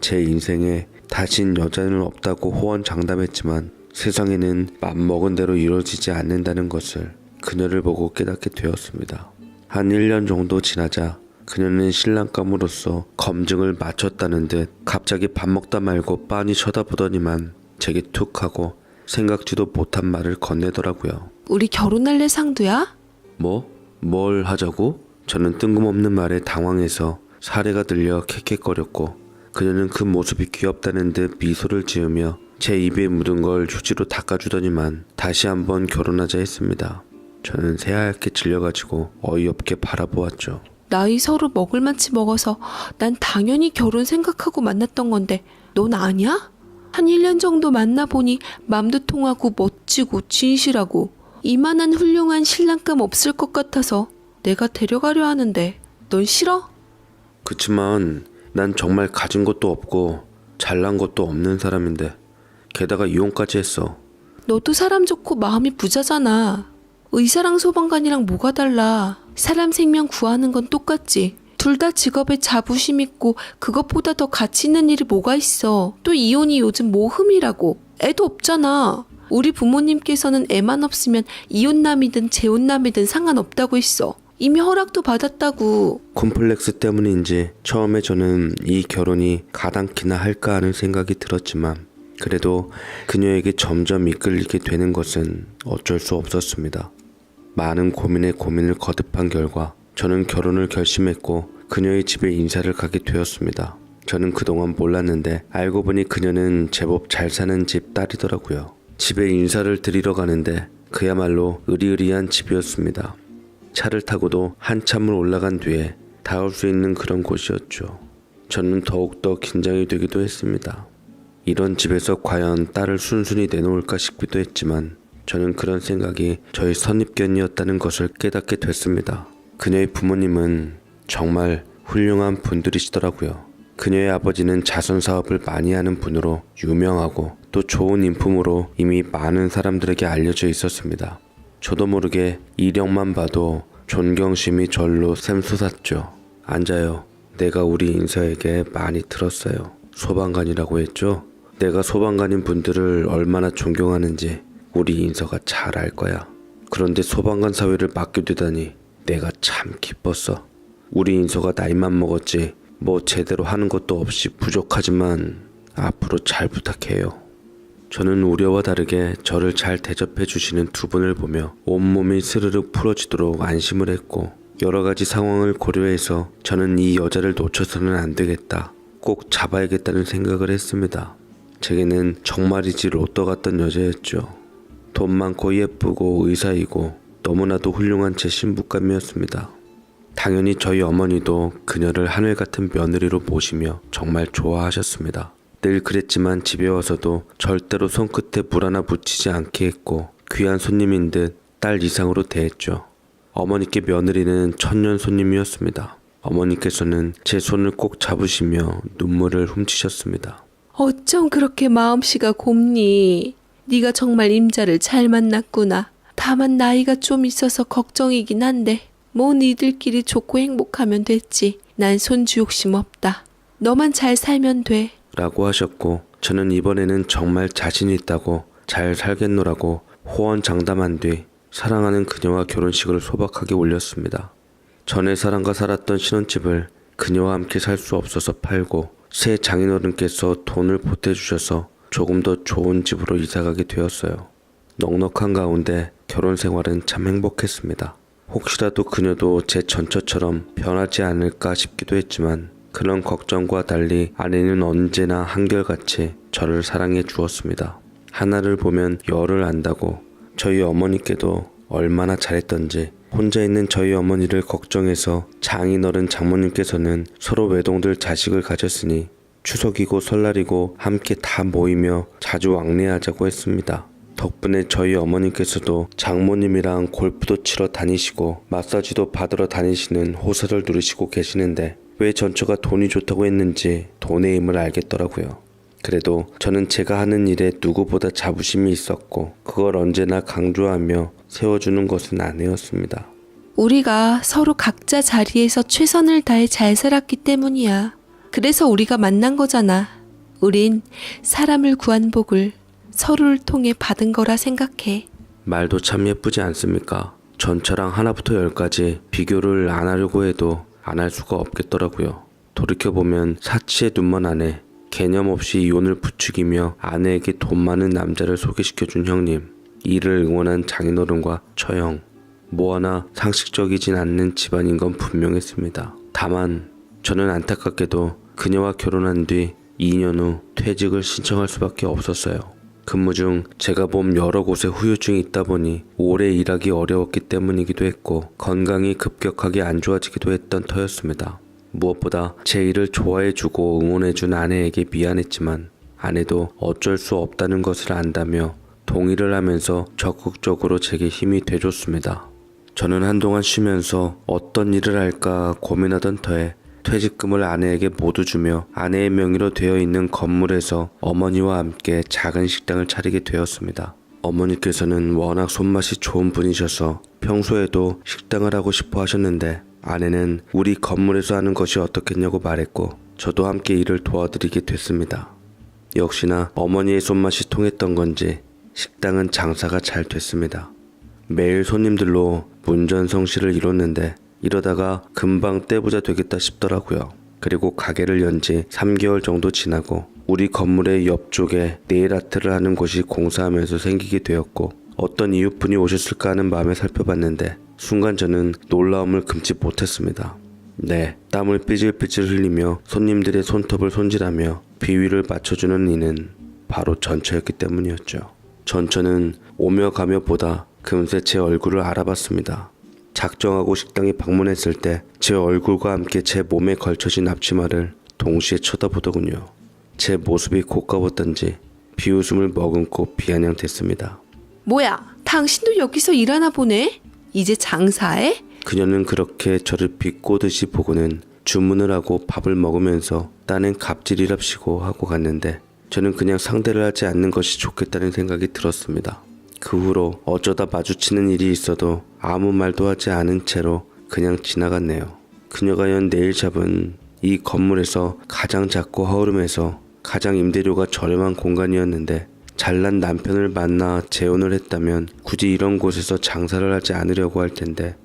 제 인생에 다신 여자는 없다고 호언장담했지만 세상에는 맘먹은 대로 이루어지지 않는다는 것을 그녀를 보고 깨닫게 되었습니다. 한 1년 정도 지나자 그녀는 신랑감으로서 검증을 마쳤다는 듯 갑자기 밥 먹다 말고 빤히 쳐다보더니만 제게 툭 하고 생각지도 못한 말을 건네더라고요. 우리 결혼할래 상두야? 뭐? 뭘 하자고? 저는 뜬금없는 말에 당황해서 사례가 들려 캑캑거렸고 그녀는 그 모습이 귀엽다는 듯 미소를 지으며 제 입에 묻은 걸 휴지로 닦아주더니만 다시 한번 결혼하자 했습니다. 저는 새하얗게 질려가지고 어이없게 바라보았죠. 나이 서로 먹을 만치 먹어서 난 당연히 결혼 생각하고 만났던 건데 넌 아냐? 한 1년 정도 만나보니 맘도 통하고 멋지고 진실하고 이만한 훌륭한 신랑감 없을 것 같아서 내가 데려가려 하는데 넌 싫어? 그치만 난 정말 가진 것도 없고 잘난 것도 없는 사람인데 게다가 이혼까지 했어. 너도 사람 좋고 마음이 부자잖아. 의사랑 소방관이랑 뭐가 달라. 사람 생명 구하는 건 똑같지. 둘 다 직업에 자부심 있고 그것보다 더 가치 있는 일이 뭐가 있어. 또 이혼이 요즘 뭐 흠이라고. 애도 없잖아. 우리 부모님께서는 애만 없으면 이혼남이든 재혼남이든 상관없다고 했어. 이미 허락도 받았다고. 콤플렉스 때문인지 처음에 저는 이 결혼이 가당키나 할까 하는 생각이 들었지만 그래도 그녀에게 점점 이끌리게 되는 것은 어쩔 수 없었습니다. 많은 고민에 고민을 거듭한 결과 저는 결혼을 결심했고 그녀의 집에 인사를 가게 되었습니다. 저는 그동안 몰랐는데 알고 보니 그녀는 제법 잘 사는 집 딸이더라고요. 집에 인사를 드리러 가는데 그야말로 으리으리한 집이었습니다. 차를 타고도 한참을 올라간 뒤에 닿을 수 있는 그런 곳이었죠. 저는 더욱더 긴장이 되기도 했습니다. 이런 집에서 과연 딸을 순순히 내놓을까 싶기도 했지만 저는 그런 생각이 저의 선입견이었다는 것을 깨닫게 됐습니다. 그녀의 부모님은 정말 훌륭한 분들이시더라고요. 그녀의 아버지는 자선 사업을 많이 하는 분으로 유명하고 또 좋은 인품으로 이미 많은 사람들에게 알려져 있었습니다. 저도 모르게 이력만 봐도 존경심이 절로 샘솟았죠. 앉아요. 내가 우리 인서에게 많이 들었어요. 소방관이라고 했죠? 내가 소방관인 분들을 얼마나 존경하는지 우리 인서가 잘 알 거야. 그런데 소방관 사회를 맡게 되다니 내가 참 기뻤어. 우리 인서가 나이만 먹었지 뭐 제대로 하는 것도 없이 부족하지만 앞으로 잘 부탁해요. 저는 우려와 다르게 저를 잘 대접해 주시는 두 분을 보며 온몸이 스르륵 풀어지도록 안심을 했고 여러 가지 상황을 고려해서 저는 이 여자를 놓쳐서는 안 되겠다. 꼭 잡아야겠다는 생각을 했습니다. 제게는 정말이지 로또 같던 여자였죠. 돈 많고 예쁘고 의사이고 너무나도 훌륭한 제 신부감이었습니다. 당연히 저희 어머니도 그녀를 하늘 같은 며느리로 모시며 정말 좋아하셨습니다. 늘 그랬지만 집에 와서도 절대로 손끝에 물 하나 묻히지 않게 했고 귀한 손님인 듯 딸 이상으로 대했죠. 어머니께 며느리는 천년 손님이었습니다. 어머니께서는 제 손을 꼭 잡으시며 눈물을 훔치셨습니다. 어쩜 그렇게 마음씨가 곱니? 네가 정말 임자를 잘 만났구나. 다만 나이가 좀 있어서 걱정이긴 한데 뭐 니들끼리 좋고 행복하면 됐지. 난 손주 욕심 없다. 너만 잘 살면 돼. 라고 하셨고 저는 이번에는 정말 자신 있다고 잘 살겠노라고 호언장담한 뒤 사랑하는 그녀와 결혼식을 소박하게 올렸습니다. 전에 사람과 살았던 신혼집을 그녀와 함께 살 수 없어서 팔고 새 장인어른께서 돈을 보태주셔서 조금 더 좋은 집으로 이사가게 되었어요. 넉넉한 가운데 결혼 생활은 참 행복했습니다. 혹시라도 그녀도 제 전처처럼 변하지 않을까 싶기도 했지만 그런 걱정과 달리 아내는 언제나 한결같이 저를 사랑해 주었습니다. 하나를 보면 열을 안다고 저희 어머니께도 얼마나 잘했던지 혼자 있는 저희 어머니를 걱정해서 장인어른 장모님께서는 서로 외동들 자식을 가졌으니 추석이고 설날이고 함께 다 모이며 자주 왕래하자고 했습니다. 덕분에 저희 어머니께서도 장모님이랑 골프도 치러 다니시고 마사지도 받으러 다니시는 호사를 누리시고 계시는데 왜 전처가 돈이 좋다고 했는지 돈의 힘을 알겠더라고요. 그래도 저는 제가 하는 일에 누구보다 자부심이 있었고 그걸 언제나 강조하며 세워주는 것은 아내였습니다. 우리가 서로 각자 자리에서 최선을 다해 잘 살았기 때문이야. 그래서 우리가 만난 거잖아. 우린 사람을 구한 복을 서로를 통해 받은 거라 생각해. 말도 참 예쁘지 않습니까? 전처랑 하나부터 열까지 비교를 안 하려고 해도 안 할 수가 없겠더라고요. 돌이켜보면 사치의 눈먼 아내, 개념 없이 이혼을 부추기며 아내에게 돈 많은 남자를 소개시켜준 형님, 이를 응원한 장인어른과 처형, 뭐 하나 상식적이진 않는 집안인 건 분명했습니다. 다만 저는 안타깝게도 그녀와 결혼한 뒤 2년 후 퇴직을 신청할 수밖에 없었어요. 근무 중 제가 본 여러 곳에 후유증이 있다 보니 오래 일하기 어려웠기 때문이기도 했고 건강이 급격하게 안 좋아지기도 했던 터였습니다. 무엇보다 제 일을 좋아해주고 응원해준 아내에게 미안했지만 아내도 어쩔 수 없다는 것을 안다며 동의를 하면서 적극적으로 제게 힘이 돼줬습니다. 저는 한동안 쉬면서 어떤 일을 할까 고민하던 터에 퇴직금을 아내에게 모두 주며 아내의 명의로 되어 있는 건물에서 어머니와 함께 작은 식당을 차리게 되었습니다. 어머니께서는 워낙 손맛이 좋은 분이셔서 평소에도 식당을 하고 싶어 하셨는데 아내는 우리 건물에서 하는 것이 어떻겠냐고 말했고 저도 함께 일을 도와드리게 됐습니다. 역시나 어머니의 손맛이 통했던 건지 식당은 장사가 잘 됐습니다. 매일 손님들로 문전성시를 이뤘는데 이러다가 금방 떼부자 되겠다 싶더라고요. 그리고 가게를 연 지 3개월 정도 지나고 우리 건물의 옆쪽에 네일 아트를 하는 곳이 공사하면서 생기게 되었고 어떤 이웃분이 오셨을까 하는 마음에 살펴봤는데 순간 저는 놀라움을 금치 못했습니다. 네, 땀을 삐질삐질 흘리며 손님들의 손톱을 손질하며 비위를 맞춰주는 이는 바로 전처였기 때문이었죠. 전처는 오며 가며 보다 금세 제 얼굴을 알아봤습니다. 작정하고 식당에 방문했을 때 제 얼굴과 함께 제 몸에 걸쳐진 앞치마를 동시에 쳐다보더군요. 제 모습이 고가웠던지 비웃음을 머금고 비아냥댔습니다. 뭐야, 당신도 여기서 일하나 보네? 이제 장사해? 그녀는 그렇게 저를 비꼬듯이 보고는 주문을 하고 밥을 먹으면서 딴엔 갑질이랍시고 하고 갔는데 저는 그냥 상대를 하지 않는 것이 좋겠다는 생각이 들었습니다. 그 후로 어쩌다 마주치는 일이 있어도 아무 말도 하지 않은 채로 그냥 지나갔네요. 그녀가 연 네일샵은 이 건물에서 가장 작고 허름해서 가장 임대료가 저렴한 공간이었는데 잘난 남편을 만나 재혼을 했다면 굳이 이런 곳에서 장사를 하지 않으려고 할 텐데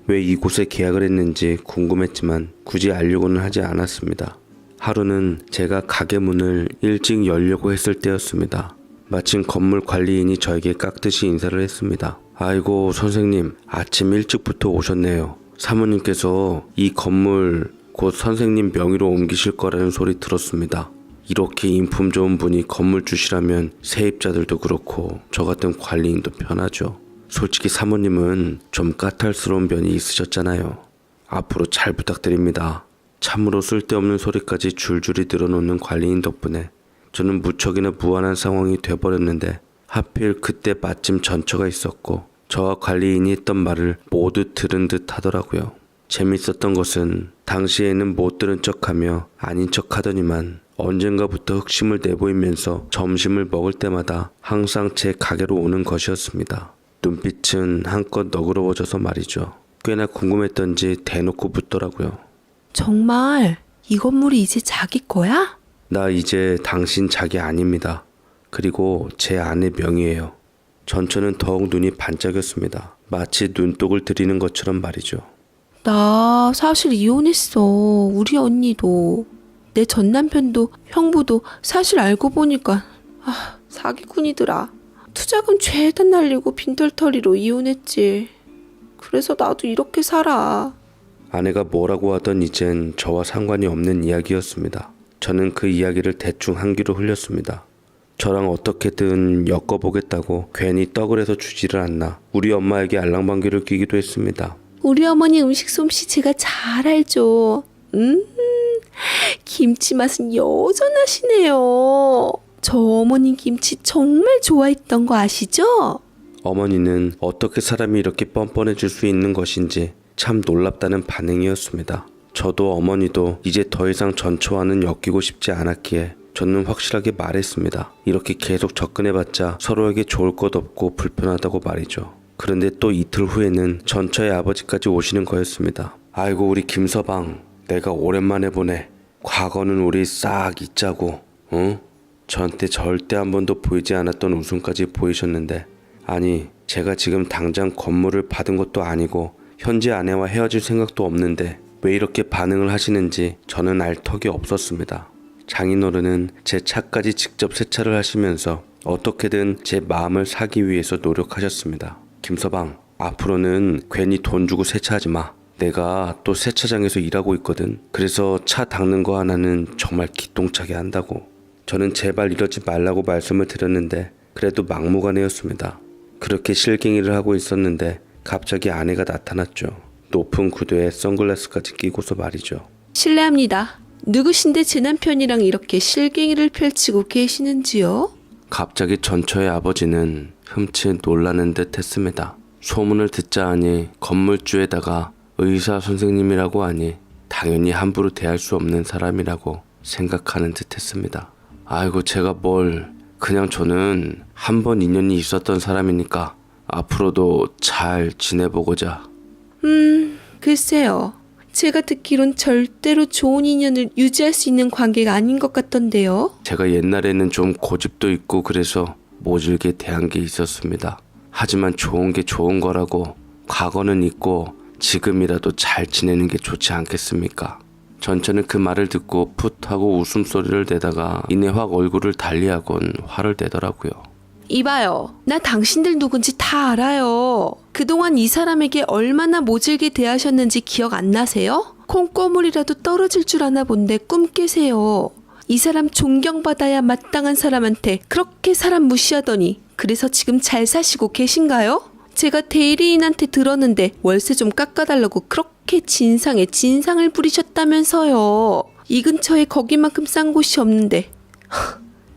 왜 이곳에 계약을 했는지 궁금했지만 굳이 알려고는 하지 않았습니다. 하루는 제가 가게 문을 일찍 열려고 했을 때였습니다. 마침 건물 관리인이 저에게 깍듯이 인사를 했습니다. 아이고 선생님, 아침 일찍부터 오셨네요. 사모님께서 이 건물 곧 선생님 명의로 옮기실 거라는 소리 들었습니다. 이렇게 인품 좋은 분이 건물 주시라면 세입자들도 그렇고 저 같은 관리인도 편하죠. 솔직히 사모님은 좀 까탈스러운 면이 있으셨잖아요. 앞으로 잘 부탁드립니다. 참으로 쓸데없는 소리까지 줄줄이 늘어놓는 관리인 덕분에 저는 무척이나 무안한 상황이 돼버렸는데 하필 그때 마침 전처가 있었고 저와 관리인이 했던 말을 모두 들은 듯 하더라고요. 재밌었던 것은 당시에는 못 들은 척하며 아닌 척 하더니만 언젠가부터 흑심을 내보이면서 점심을 먹을 때마다 항상 제 가게로 오는 것이었습니다. 눈빛은 한껏 너그러워져서 말이죠. 꽤나 궁금했던지 대놓고 묻더라고요. 정말 이 건물이 이제 자기 거야? 나 이제 당신 자기 아닙니다. 그리고 제 아내 명의예요. 전처는 더욱 눈이 반짝였습니다. 마치 눈독을 들이는 것처럼 말이죠. 나 사실 이혼했어. 우리 언니도. 내 전 남편도 형부도 사실 알고 보니까 사기꾼이더라. 투자금 죄다 날리고 빈털터리로 이혼했지. 그래서 나도 이렇게 살아. 아내가 뭐라고 하던 이젠 저와 상관이 없는 이야기였습니다. 저는 그 이야기를 대충 한 귀로 흘렸습니다. 저랑 어떻게든 엮어보겠다고 괜히 떡을 해서 주지를 않나 우리 엄마에게 알랑방귀를 끼기도 했습니다. 우리 어머니 음식 솜씨 제가 잘 알죠. 김치 맛은 여전하시네요. 저 어머님 김치 정말 좋아했던 거 아시죠? 어머니는 어떻게 사람이 이렇게 뻔뻔해질 수 있는 것인지 참 놀랍다는 반응이었습니다. 저도 어머니도 이제 더 이상 전처와는 엮이고 싶지 않았기에 저는 확실하게 말했습니다. 이렇게 계속 접근해봤자 서로에게 좋을 것 없고 불편하다고 말이죠. 그런데 또 이틀 후에는 전처의 아버지까지 오시는 거였습니다. 아이고 우리 김서방, 내가 오랜만에 보네. 과거는 우리 싹 잊자고, 응? 저한테 절대 한 번도 보이지 않았던 웃음까지 보이셨는데, 아니 제가 지금 당장 건물을 받은 것도 아니고 현재 아내와 헤어질 생각도 없는데 왜 이렇게 반응을 하시는지 저는 알 턱이 없었습니다. 장인어른은 제 차까지 직접 세차를 하시면서 어떻게든 제 마음을 사기 위해서 노력하셨습니다. 김서방, 앞으로는 괜히 돈 주고 세차하지 마. 내가 또 세차장에서 일하고 있거든. 그래서 차 닦는 거 하나는 정말 기똥차게 한다고. 저는 제발 이러지 말라고 말씀을 드렸는데 그래도 막무가내였습니다. 그렇게 실갱이를 하고 있었는데 갑자기 아내가 나타났죠. 높은 구두에 선글라스까지 끼고서 말이죠. 실례합니다. 누구신데 제 남편이랑 이렇게 실갱이를 펼치고 계시는지요? 갑자기 전처의 아버지는 흠칫 놀라는 듯 했습니다. 소문을 듣자 하니 건물주에다가 의사 선생님이라고 하니 당연히 함부로 대할 수 없는 사람이라고 생각하는 듯 했습니다. 아이고 제가 뭘, 그냥 저는 한 번 인연이 있었던 사람이니까 앞으로도 잘 지내보고자. 글쎄요. 제가 듣기론 절대로 좋은 인연을 유지할 수 있는 관계가 아닌 것 같던데요. 제가 옛날에는 좀 고집도 있고 그래서 모질게 대한 게 있었습니다. 하지만 좋은 게 좋은 거라고, 과거는 잊고 지금이라도 잘 지내는 게 좋지 않겠습니까? 전처는 그 말을 듣고 풋하고 웃음소리를 내다가 이내 확 얼굴을 달리하곤 화를 내더라고요. 이봐요. 나 당신들 누군지 다 알아요. 그동안 이 사람에게 얼마나 모질게 대하셨는지 기억 안 나세요? 콩고물이라도 떨어질 줄 아나 본데 꿈 깨세요. 이 사람 존경받아야 마땅한 사람한테 그렇게 사람 무시하더니 그래서 지금 잘 사시고 계신가요? 제가 대리인한테 들었는데 월세 좀 깎아달라고 그렇게 진상에 진상을 부리셨다면서요. 이 근처에 거기만큼 싼 곳이 없는데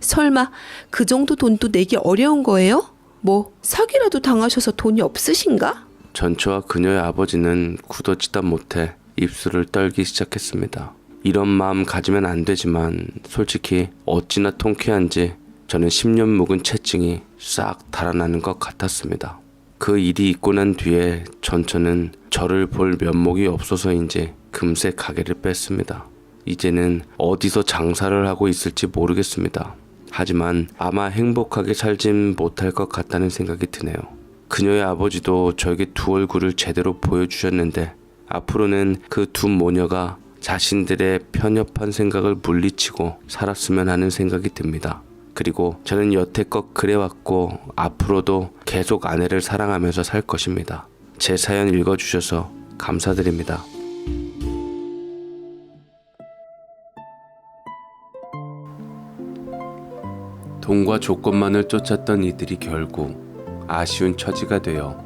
설마 그 정도 돈도 내기 어려운 거예요? 뭐 사기라도 당하셔서 돈이 없으신가? 전처와 그녀의 아버지는 굳어지다 못해 입술을 떨기 시작했습니다. 이런 마음 가지면 안 되지만 솔직히 어찌나 통쾌한지 저는 10년 묵은 채증이 싹 달아나는 것 같았습니다. 그 일이 있고 난 뒤에 전처는 저를 볼 면목이 없어서인지 금세 가게를 뺐습니다. 이제는 어디서 장사를 하고 있을지 모르겠습니다. 하지만 아마 행복하게 살진 못할 것 같다는 생각이 드네요. 그녀의 아버지도 저에게 두 얼굴을 제대로 보여주셨는데 앞으로는 그 두 모녀가 자신들의 편협한 생각을 물리치고 살았으면 하는 생각이 듭니다. 그리고 저는 여태껏 그래왔고 앞으로도 계속 아내를 사랑하면서 살 것입니다. 제 사연 읽어주셔서 감사드립니다. 돈과 조건만을 쫓았던 이들이 결국 아쉬운 처지가 되어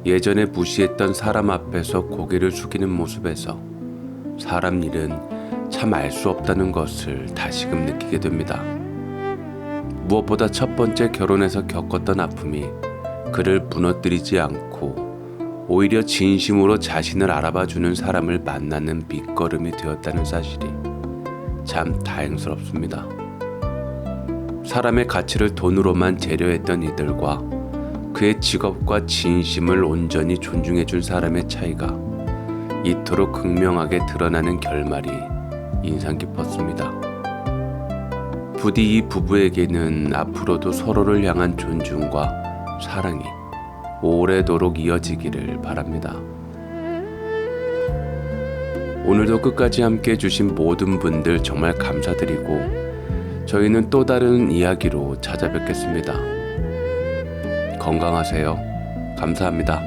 예전에 무시했던 사람 앞에서 고개를 숙이는 모습에서 사람 일은 참 알 수 없다는 것을 다시금 느끼게 됩니다. 무엇보다 첫 번째 결혼에서 겪었던 아픔이 그를 무너뜨리지 않고 오히려 진심으로 자신을 알아봐주는 사람을 만나는 밑거름이 되었다는 사실이 참 다행스럽습니다. 사람의 가치를 돈으로만 재려했던 이들과 그의 직업과 진심을 온전히 존중해준 사람의 차이가 이토록 극명하게 드러나는 결말이 인상 깊었습니다. 부디 이 부부에게는 앞으로도 서로를 향한 존중과 사랑이 오래도록 이어지기를 바랍니다. 오늘도 끝까지 함께 해주신 모든 분들 정말 감사드리고 저희는 또 다른 이야기로 찾아뵙겠습니다. 건강하세요. 감사합니다.